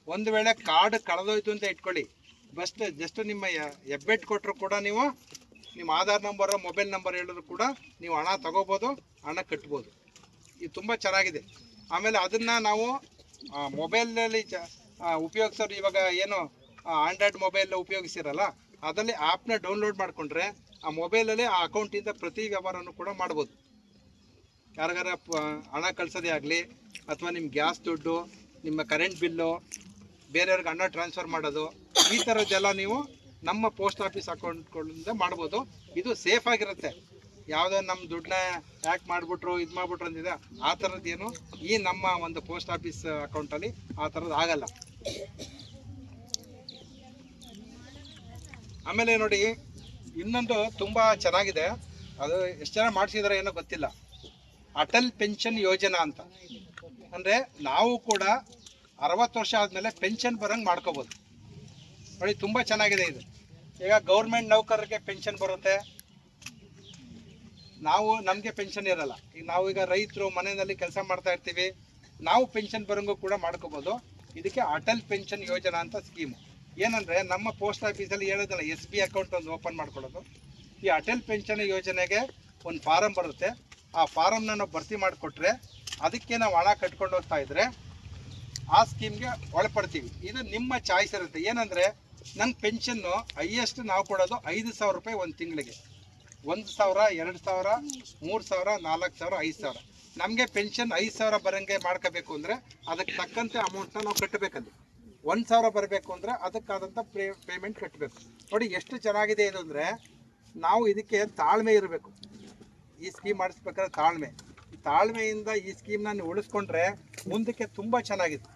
ಒಂದು ವೇಳೆ ಕಾರ್ಡ್ ಕಳೆದೋಯ್ತು ಅಂತ ಇಟ್ಕೊಳ್ಳಿ, ಜಸ್ಟ್ ನಿಮ್ಮ ಹೆಬ್ಬೆಟ್ಟು ಕೊಟ್ಟರು ಕೂಡ ನೀವು ನಿಮ್ಮ ಆಧಾರ್ ನಂಬರ್, ಮೊಬೈಲ್ ನಂಬರ್ ಹೇಳಿದ್ರು ಕೂಡ ನೀವು ಹಣ ತಗೋಬೋದು, ಹಣ ಕಟ್ಬೋದು. ಇದು ತುಂಬ ಚೆನ್ನಾಗಿದೆ. ಆಮೇಲೆ ಅದನ್ನು ನಾವು ಮೊಬೈಲಲ್ಲಿ ಉಪಯೋಗಿಸೋರು ಇವಾಗ ಏನು ಆಂಡ್ರಾಯ್ಡ್ ಮೊಬೈಲ್ ಉಪಯೋಗಿಸಿರಲ್ಲ, ಅದರಲ್ಲಿ ಆ್ಯಪ್ನ ಡೌನ್ಲೋಡ್ ಮಾಡಿಕೊಂಡ್ರೆ ಆ ಮೊಬೈಲಲ್ಲಿ ಆ ಅಕೌಂಟಿಂದ ಪ್ರತಿ ವ್ಯವಹಾರನೂ ಕೂಡ ಮಾಡ್ಬೋದು. ಯಾರಿಗಾರ ಹಣ ಕಳಿಸೋದೇ ಆಗಲಿ, ಅಥವಾ ನಿಮ್ಮ ಗ್ಯಾಸ್ ದುಡ್ಡು, ನಿಮ್ಮ ಕರೆಂಟ್ ಬಿಲ್ಲು, ಬೇರೆಯವ್ರಿಗೆ ಹಣ ಟ್ರಾನ್ಸ್ಫರ್ ಮಾಡೋದು, ಈ ಥರದ್ದೆಲ್ಲ ನೀವು ನಮ್ಮ ಪೋಸ್ಟ್ ಆಫೀಸ್ ಅಕೌಂಟ್ಗಳಿಂದ ಮಾಡ್ಬೋದು. ಇದು ಸೇಫ್ ಆಗಿರುತ್ತೆ. ಯಾವುದೋ ನಮ್ಮ ದುಡ್ಡನ್ನ ಹ್ಯಾಕ್ ಮಾಡಿಬಿಟ್ರು ಇದು ಮಾಡಿಬಿಟ್ರು ಅಂತಿದೆ, ಆ ಥರದ್ದೇನು ಈ ನಮ್ಮ ಒಂದು ಪೋಸ್ಟ್ ಆಫೀಸ್ ಅಕೌಂಟಲ್ಲಿ ಆ ಥರದ್ದು ಆಗಲ್ಲ. ಆಮೇಲೆ ನೋಡಿ, ಇನ್ನೊಂದು ತುಂಬ ಚೆನ್ನಾಗಿದೆ, ಅದು ಎಷ್ಟು ಜನ ಮಾಡಿಸಿದಾರೆ ಏನೋ ಗೊತ್ತಿಲ್ಲ, ಅಟಲ್ ಪೆನ್ಷನ್ ಯೋಜನಾ ಅಂತ. ಅಂದರೆ ನಾವು ಕೂಡ 60 ವರ್ಷ ಆದಮೇಲೆ ಪೆನ್ಷನ್ ಬರೋಂಗೆ ಮಾಡ್ಕೋಬೋದು ನೋಡಿ. ತುಂಬ ಚೆನ್ನಾಗಿದೆ ಇದು. ಈಗ ಗೌರ್ಮೆಂಟ್ ನೌಕರರಿಗೆ ಪೆನ್ಷನ್ ಬರುತ್ತೆ, ನಮಗೆ ಪೆನ್ಷನ್ ಇರಲ್ಲ. ಈಗ ನಾವೀಗ ರೈತರು ಮನೆಯಲ್ಲಿ ಕೆಲಸ ಮಾಡ್ತಾ ಇರ್ತೀವಿ, ನಾವು ಪೆನ್ಷನ್ ಬರೋಂಗೂ ಕೂಡ ಮಾಡ್ಕೋಬೋದು. ಇದಕ್ಕೆ ಅಟಲ್ ಪೆನ್ಷನ್ ಯೋಜನಾ ಅಂತ ಸ್ಕೀಮು. ಏನಂದರೆ ನಮ್ಮ ಪೋಸ್ಟ್ ಆಫೀಸಲ್ಲಿ ಹೇಳೋದಲ್ಲ, SB ಅಕೌಂಟ್ ಒಂದು ಓಪನ್ ಮಾಡ್ಕೊಳ್ಳೋದು. ಈ ಅಟಲ್ ಪೆನ್ಷನ್ ಯೋಜನೆಗೆ ಒಂದು ಫಾರಮ್ ಬರುತ್ತೆ. ಆ ಫಾರಮ್ನ ನಾವು ಭರ್ತಿ ಮಾಡಿಕೊಟ್ರೆ ಅದಕ್ಕೆ ನಾವು ಹಣ ಕಟ್ಕೊಂಡು ಹೋಗ್ತಾ ಇದ್ರೆ ಆ ಸ್ಕೀಮ್ಗೆ ಒಳಪಡ್ತೀವಿ. ಇದು ನಿಮ್ಮ ಚಾಯ್ಸ್ ಇರುತ್ತೆ. ಏನಂದರೆ ನನ್ನ ಪೆನ್ಷನ್ನು ಹೈಯೆಸ್ಟ್ ನಾವು ಕೊಡೋದು 5,000 ರೂಪಾಯಿ ಒಂದು ತಿಂಗಳಿಗೆ. 1,000, 2,000, 3,000, 4,000, 5,000. ನಮಗೆ ಪೆನ್ಷನ್ 5,000 ಬರೋಂಗೆ ಮಾಡ್ಕೋಬೇಕು ಅಂದರೆ ಅದಕ್ಕೆ ತಕ್ಕಂತೆ ಅಮೌಂಟ್ನ ನಾವು ಕಟ್ಟಬೇಕಲ್ಲಿ. 1,000 ಬರಬೇಕು ಅಂದರೆ ಅದಕ್ಕಾದಂಥ ಪೇಮೆಂಟ್ ಕಟ್ಟಬೇಕು. ನೋಡಿ ಎಷ್ಟು ಚೆನ್ನಾಗಿದೆ ಇದು ಅಂದರೆ, ನಾವು ಇದಕ್ಕೆ ತಾಳ್ಮೆ ಇರಬೇಕು. ಈ ಸ್ಕೀಮ್ ಮಾಡಿಸ್ಬೇಕಾದ್ರೆ ತಾಳ್ಮೆಯಿಂದ ಈ ಸ್ಕೀಮ್ನ ನೀವು ಉಳಿಸ್ಕೊಂಡ್ರೆ ಮುಂದಕ್ಕೆ ತುಂಬ ಚೆನ್ನಾಗಿದೆ.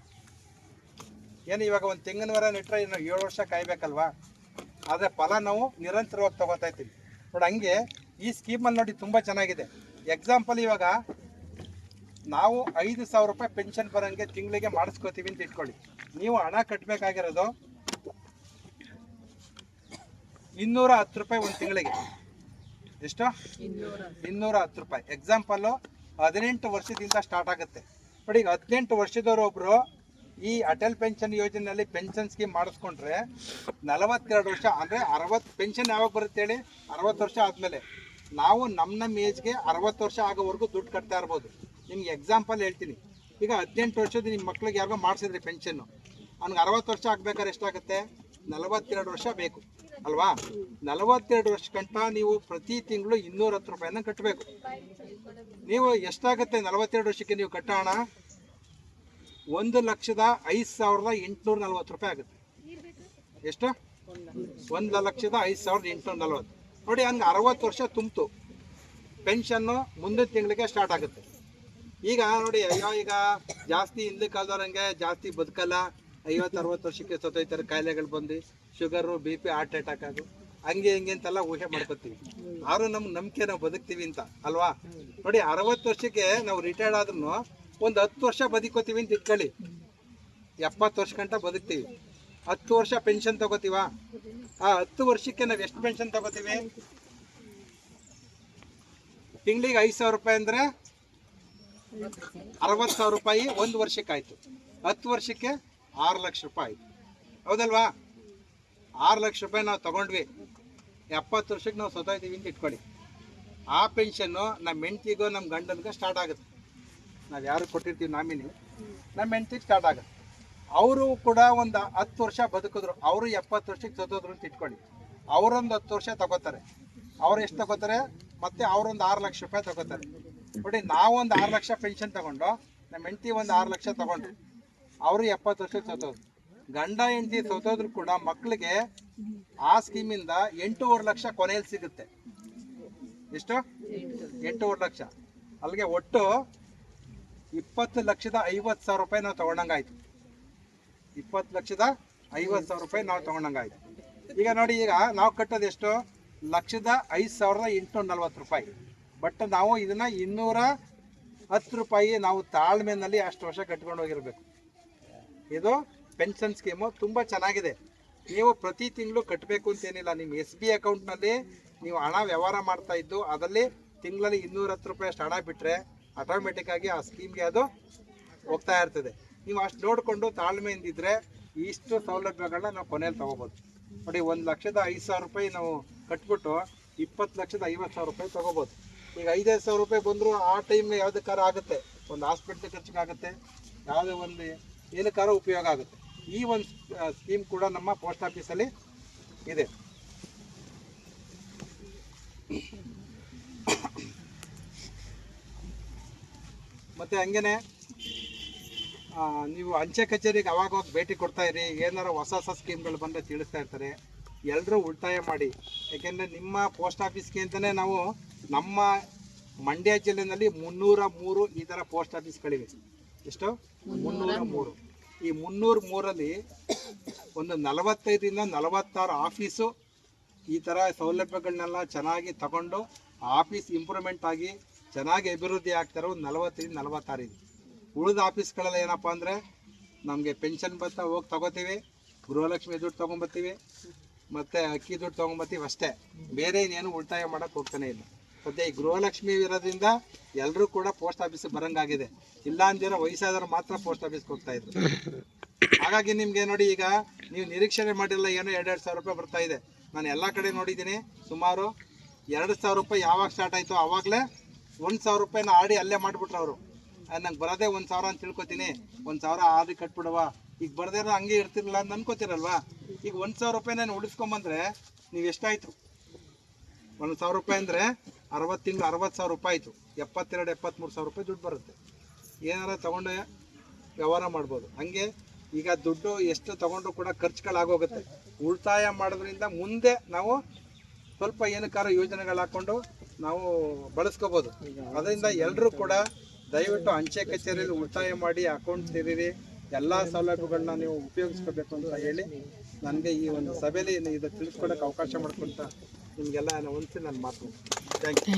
ಏನು ಇವಾಗ ಒಂದು ತೆಂಗಿನ ಮರ ನೆಟ್ಟರೆ ಇನ್ನು 7 ವರ್ಷ ಕಾಯ್ಬೇಕಲ್ವಾ, ಆದರೆ ಫಲ ನಾವು ನಿರಂತರವಾಗಿ ತಗೋತಾ ಇರ್ತೀವಿ ನೋಡಿ. ಹಂಗೆ ಈ ಸ್ಕೀಮಲ್ಲಿ ನೋಡಿ ತುಂಬ ಚೆನ್ನಾಗಿದೆ. ಎಕ್ಸಾಂಪಲ್, ಇವಾಗ ನಾವು 5,000 ರೂಪಾಯಿ ಪೆನ್ಷನ್ ಬರೋಂಗೆ ತಿಂಗಳಿಗೆ ಮಾಡಿಸ್ಕೋತೀವಿ ಅಂತ ಇಟ್ಕೊಳ್ಳಿ. ನೀವು ಹಣ ಕಟ್ಟಬೇಕಾಗಿರೋದು 210 ರೂಪಾಯಿ ಒಂದು ತಿಂಗಳಿಗೆ. ಎಷ್ಟು? 210 ರೂಪಾಯಿ. ಎಕ್ಸಾಂಪಲ್ಲು 18 ವರ್ಷದಿಂದ ಸ್ಟಾರ್ಟ್ ಆಗುತ್ತೆ ನೋಡಿ. ಈಗ 18 ವರ್ಷದವರು ಒಬ್ಬರು ಈ ಅಟಲ್ ಪೆನ್ಷನ್ ಯೋಜನೆಯಲ್ಲಿ ಪೆನ್ಷನ್ ಸ್ಕೀಮ್ ಮಾಡಿಸ್ಕೊಂಡ್ರೆ 42 ವರ್ಷ ಅಂದರೆ 60 ಪೆನ್ಷನ್ ಯಾವಾಗ ಬರುತ್ತೆ ಹೇಳಿ? 60 ವರ್ಷ ಆದಮೇಲೆ. ನಾವು ನಮ್ಮ ಏಜ್ಗೆ 60 ವರ್ಷ ಆಗೋವರೆಗೂ ದುಡ್ಡು ಕಟ್ತಾ ಇರ್ಬೋದು. ನಿಮ್ಗೆ ಎಕ್ಸಾಂಪಲ್ ಹೇಳ್ತೀನಿ. ಈಗ 18 ವರ್ಷದ ನಿಮ್ಮ ಮಕ್ಳಿಗೆ ಯಾರಿಗೋ ಮಾಡಿಸಿದ್ರಿ ಪೆನ್ಷನ್ನು, ಅವ್ನಿಗೆ 60 ವರ್ಷ ಆಗಬೇಕಾದ್ರೆ ಎಷ್ಟಾಗುತ್ತೆ? 42 ವರ್ಷ ಬೇಕು ಅಲ್ವಾ? 42 ವರ್ಷ ಗಂಟ ನೀವು ಪ್ರತಿ ತಿಂಗಳು 210 ರೂಪಾಯಿನ ಕಟ್ಟಬೇಕು. ನೀವು ಎಷ್ಟಾಗುತ್ತೆ 42 ವರ್ಷಕ್ಕೆ ನೀವು ಕಟ್ಟೋ ಹಣ? 1,05,840 ರೂಪಾಯಿ ಆಗುತ್ತೆ. ಎಷ್ಟು? 1,05,840 ನೋಡಿ. ಹಂಗೆ 60 ವರ್ಷ ತುಂಬಿತು, ಪೆನ್ಷನ್ನು ಮುಂದಿನ ತಿಂಗಳಿಗೆ ಸ್ಟಾರ್ಟ್ ಆಗುತ್ತೆ. ಈಗ ನೋಡಿ, ಅಯ್ಯೋ ಈಗ ಜಾಸ್ತಿ ಹಿಂದಿನ ಕಾಲದವ್ರಂಗೆ ಜಾಸ್ತಿ ಬದುಕಲ್ಲ, 50-60 ವರ್ಷಕ್ಕೆ ಸತ್ತೋಯ್ತಾರೆ, ಕಾಯಿಲೆಗಳು ಬಂದು ಶುಗರು, BP, ಹಾರ್ಟ್ ಅಟ್ಯಾಕ್ ಅದು ಹಂಗೆ ಹಿಂಗೆ ಅಂತೆಲ್ಲ ಊಹೆ ಮಾಡ್ಕೊತೀವಿ. ಆದ್ರೂ ನಮ್ಗೆ ನಂಬಿಕೆ ನಾವು ಬದುಕ್ತೀವಿ ಅಂತ ಅಲ್ವಾ? ನೋಡಿ, 60 ವರ್ಷಕ್ಕೆ ನಾವು ರಿಟೈರ್ಡ್ ಆದ್ರೂ ಒಂದು 10 ವರ್ಷ ಬದುಕೋತೀವಿ ಅಂತ ಇಟ್ಕೊಳ್ಳಿ. 70 ವರ್ಷ ಗಂಟ ಬದುಕ್ತೀವಿ. 10 ವರ್ಷ ಪೆನ್ಷನ್ ತಗೋತೀವ. ಆ 10 ವರ್ಷಕ್ಕೆ ನಾವು ಎಷ್ಟು ಪೆನ್ಷನ್ ತಗೋತೀವಿ? ತಿಂಗಳಿಗೆ 5,000 ರೂಪಾಯಿ ಅಂದರೆ 60,000 ರೂಪಾಯಿ ಒಂದು ವರ್ಷಕ್ಕೆ ಆಯಿತು. 10 ವರ್ಷಕ್ಕೆ 6 ಲಕ್ಷ ರೂಪಾಯಿ ಆಯಿತು. ಹೌದಲ್ವಾ? 6 ಲಕ್ಷ ರೂಪಾಯಿ ನಾವು ತೊಗೊಂಡ್ವಿ. 70 ವರ್ಷಕ್ಕೆ ನಾವು ಸತ್ತೋಯ್ತೀವಿ ಅಂತ ಇಟ್ಕೊಳ್ಳಿ. ಆ ಪೆನ್ಷನ್ನು ನಮ್ಮ ಹೆಂಡ್ತಿಗೋ ನಮ್ಮ ಗಂಡನಿಗೋ ಸ್ಟಾರ್ಟ್ ಆಗುತ್ತೆ. ನಾವು ಯಾರು ಕೊಟ್ಟಿರ್ತೀವಿ ನಾಮಿನಿ, ನಮ್ಮ ಹೆಂಡ್ತಿಗೆ ಸ್ಟಾರ್ಟ್ ಆಗುತ್ತೆ. ಅವರು ಕೂಡ ಒಂದು 10 ವರ್ಷ ಬದುಕಿದ್ರು, ಅವರು 70 ವರ್ಷಕ್ಕೆ ಸತ್ತೋದ್ರು ಅಂತ ಇಟ್ಕೊಳ್ಳಿ. ಅವರೊಂದು 10 ವರ್ಷ ತಗೋತಾರೆ. ಅವ್ರು ಎಷ್ಟು ತಗೋತಾರೆ? ಮತ್ತೆ ಅವರೊಂದು 6 ಲಕ್ಷ ರೂಪಾಯಿ ತಗೋತಾರೆ. ನೋಡಿ, ನಾವೊಂದು 6 ಲಕ್ಷ ಪೆನ್ಷನ್ ತಗೊಂಡು, ನಮ್ಮ ಹೆಂಡ್ತಿ ಒಂದು 6 ಲಕ್ಷ ತಗೊಂಡ್ರು, ಅವರು 70 ವರ್ಷಕ್ಕೆ ಸತ್ತೋದ್ರು. ಗಂಡ ಹೆಂಡ್ತಿ ಸತ್ತೋದ್ರು ಕೂಡ ಮಕ್ಕಳಿಗೆ ಆ ಸ್ಕೀಮಿಂದ 8.5 ಲಕ್ಷ ಕೊನೆಯಲ್ಲಿ ಸಿಗುತ್ತೆ. ಎಷ್ಟು? 8.5 ಲಕ್ಷ. ಅಲ್ಲಿಗೆ ಒಟ್ಟು 20,50,000 ರೂಪಾಯಿ ನಾವು ತಗೊಂಡಂಗಾಯ್ತು. 20,50,000 ರೂಪಾಯಿ ನಾವು ತಗೊಂಡಂಗಾಯ್ತು. ಈಗ ನೋಡಿ, ಈಗ ನಾವು ಕಟ್ಟೋದು ಎಷ್ಟು? 1,05,840 ರೂಪಾಯಿ. ಬಟ್ ನಾವು ಇದನ್ನ 210 ರೂಪಾಯಿ ನಾವು ತಾಳ್ಮೆನಲ್ಲಿ ಅಷ್ಟು ವರ್ಷ ಕಟ್ಕೊಂಡು ಹೋಗಿರ್ಬೇಕು. ಇದು ಪೆನ್ಷನ್ ಸ್ಕೀಮು ತುಂಬ ಚೆನ್ನಾಗಿದೆ. ನೀವು ಪ್ರತಿ ತಿಂಗಳು ಕಟ್ಟಬೇಕು ಅಂತೇನಿಲ್ಲ. ನಿಮ್ಮ SB ಅಕೌಂಟ್ನಲ್ಲಿ ನೀವು ಹಣ ವ್ಯವಹಾರ ಮಾಡ್ತಾ ಇದ್ದು ಅದರಲ್ಲಿ ತಿಂಗಳಲ್ಲಿ 210 ರೂಪಾಯಿ ಅಷ್ಟು ಹಣ ಬಿಟ್ಟರೆ ಆಟೋಮೆಟಿಕ್ ಆಗಿ ಆ ಸ್ಕೀಮ್ಗೆ ಅದು ಹೋಗ್ತಾ ಇರ್ತದೆ. ನೀವು ಅಷ್ಟು ನೋಡಿಕೊಂಡು ತಾಳ್ಮೆಯಿಂದಿದ್ರೆ ಇಷ್ಟು ಸೌಲಭ್ಯಗಳನ್ನ ನಾವು ಕೊನೆಯಲ್ಲಿ ತೊಗೋಬೋದು. ನೋಡಿ, 1,05,000 ರೂಪಾಯಿ ನಾವು ಕಟ್ಬಿಟ್ಟು 20,50,000 ರೂಪಾಯಿ ತೊಗೋಬೋದು. ಈಗ 5,000 ರೂಪಾಯಿ ಬಂದರೂ ಆ ಟೈಮ್ಗೆ ಯಾವುದಕ್ಕಾರ ಆಗುತ್ತೆ, ಒಂದು ಹಾಸ್ಪಿಟ್ಲ್ ಖರ್ಚಿಗಾಗುತ್ತೆ, ಯಾವುದೇ ಒಂದು ಏನಕ್ಕಾರ ಉಪಯೋಗ ಆಗುತ್ತೆ. ಈ ಒಂದು ಸ್ಕೀಮ್ ಕೂಡ ನಮ್ಮ ಪೋಸ್ಟ್ ಆಫೀಸಲ್ಲಿ ಇದೆ. ಮತ್ತು ಹಂಗೇನೆ ನೀವು ಅಂಚೆ ಕಚೇರಿಗೆ ಅವಾಗ ಹೋಗಿ ಭೇಟಿ ಕೊಡ್ತಾ ಇರಿ. ಏನಾರು ಹೊಸ ಸ್ಕೀಮ್ಗಳು ಬಂದರೆ ತಿಳಿಸ್ತಾ ಇರ್ತಾರೆ. ಎಲ್ಲರೂ ಉಳಿತಾಯ ಮಾಡಿ. ಯಾಕೆಂದರೆ ನಿಮ್ಮ ಪೋಸ್ಟ್ ಆಫೀಸ್ಗೆ ಅಂತಲೇ ನಾವು ನಮ್ಮ ಮಂಡ್ಯ ಜಿಲ್ಲೆಯಲ್ಲಿ 303 ಈ ಥರ ಪೋಸ್ಟ್ ಆಫೀಸ್ಗಳಿವೆ. ಎಷ್ಟು? 303. ಈ 303ರಲ್ಲಿ ಒಂದು 45ರಿಂದ 46 ಆಫೀಸು ಈ ಥರ ಸೌಲಭ್ಯಗಳನ್ನೆಲ್ಲ ಚೆನ್ನಾಗಿ ತಗೊಂಡು ಆಫೀಸ್ ಇಂಪ್ರೂವ್ಮೆಂಟ್ ಆಗಿ ಚೆನ್ನಾಗಿ ಅಭಿವೃದ್ಧಿ ಆಗ್ತಾರೆ. ಒಂದು 45ರಿಂದ 46 ಇದೆ. ಉಳಿದ ಆಫೀಸ್ಗಳೆಲ್ಲ ಏನಪ್ಪ ಅಂದರೆ ನಮಗೆ ಪೆನ್ಷನ್ ಬರ್ತಾ ಹೋಗಿ ತಗೋತೀವಿ, ಗೃಹಲಕ್ಷ್ಮಿ ದುಡ್ಡು ತೊಗೊಂಬರ್ತೀವಿ, ಮತ್ತು ಅಕ್ಕಿ ದುಡ್ಡು ತೊಗೊಂಬರ್ತೀವಿ ಅಷ್ಟೇ. ಬೇರೆ ಇನ್ನೇನು ಉಳಿತಾಯ ಮಾಡೋಕ್ಕೆ ಹೋಗ್ತಾನೆ ಇಲ್ಲ. ಸದ್ಯ ಈ ಗೃಹಲಕ್ಷ್ಮಿ ಇರೋದ್ರಿಂದ ಎಲ್ಲರೂ ಕೂಡ ಪೋಸ್ಟ್ ಆಫೀಸಿಗೆ ಬರೋಂಗಾಗಿದೆ. ಇಲ್ಲ ಅಂದಿರೋ ವಯಸ್ಸಾದವರು ಮಾತ್ರ ಪೋಸ್ಟ್ ಆಫೀಸ್ಗೆ ಹೋಗ್ತಾಯಿದ್ರು. ಹಾಗಾಗಿ ನಿಮಗೆ ನೋಡಿ, ಈಗ ನೀವು ನಿರೀಕ್ಷಣೆ ಮಾಡಿರಲ್ಲ ಏನೋ 2,000 ಸಾವಿರ ರೂಪಾಯಿ ಬರ್ತಾ ಇದೆ. ನಾನು ಎಲ್ಲ ಕಡೆ ನೋಡಿದ್ದೀನಿ. ಸುಮಾರು 2,000 ರೂಪಾಯಿ ಯಾವಾಗ ಸ್ಟಾರ್ಟ್ ಆಯಿತು ಆವಾಗಲೇ 1,000 ರೂಪಾಯಿನ ಆಡಿ ಅಲ್ಲೇ ಮಾಡಿಬಿಟ್ರು ಅವರು. ನಂಗೆ ಬರೋದೇ 1,000 ಅಂತ ತಿಳ್ಕೊತೀನಿ, 1,000 ಆಡಿ ಕಟ್ಬಿಡುವ. ಈಗ ಬರದೇ ಹಂಗೆ ಇರ್ತಿರಲ್ಲ ಅಂತ ಅನ್ಕೋತಿರಲ್ವಾ. ಈಗ 1,000 ರೂಪಾಯಿ ನಾನು ಉಳಿಸ್ಕೊಂಬಂದ್ರೆ ನೀವು ಎಷ್ಟಾಯಿತು? 1,000 ರೂಪಾಯಿ ಅಂದರೆ 60 ತಿಂಗಳು 60,000 ರೂಪಾಯಿ ಆಯಿತು. 72-73,000 ರೂಪಾಯಿ ದುಡ್ಡು ಬರುತ್ತೆ. ಏನಾರ ತೊಗೊಂಡು ವ್ಯವಹಾರ ಮಾಡ್ಬೋದು. ಹಾಗೆ ಈಗ ದುಡ್ಡು ಎಷ್ಟು ತೊಗೊಂಡ್ರು ಕೂಡ ಖರ್ಚುಗಳಾಗೋಗುತ್ತೆ. ಉಳಿತಾಯ ಮಾಡೋದ್ರಿಂದ ಮುಂದೆ ನಾವು ಸ್ವಲ್ಪ ಏನಕ್ಕಾರ ಯೋಜನೆಗಳು ಹಾಕ್ಕೊಂಡು ನಾವು ಬಳಸ್ಕೋಬೋದು. ಅದರಿಂದ ಎಲ್ಲರೂ ಕೂಡ ದಯವಿಟ್ಟು ಅಂಚೆ ಕಚೇರಿಯಲ್ಲಿ ಉಳಿತಾಯ ಮಾಡಿ ಅಕೌಂಟ್ ತೆರೀರಿ. ಎಲ್ಲ ಸೌಲಭ್ಯಗಳನ್ನ ನೀವು ಉಪಯೋಗಿಸ್ಕೋಬೇಕು ಅಂತ ಹೇಳಿ ನನಗೆ ಈ ಒಂದು ಸಭೆಯಲ್ಲಿ ಇದು ತಿಳಿಸ್ಕೊಡೋಕ್ಕೆ ಅವಕಾಶ ಮಾಡ್ಕೊಂತ ನಿಮಗೆಲ್ಲ ನಾನು ನನ್ನ ಮಾತು. Thank you.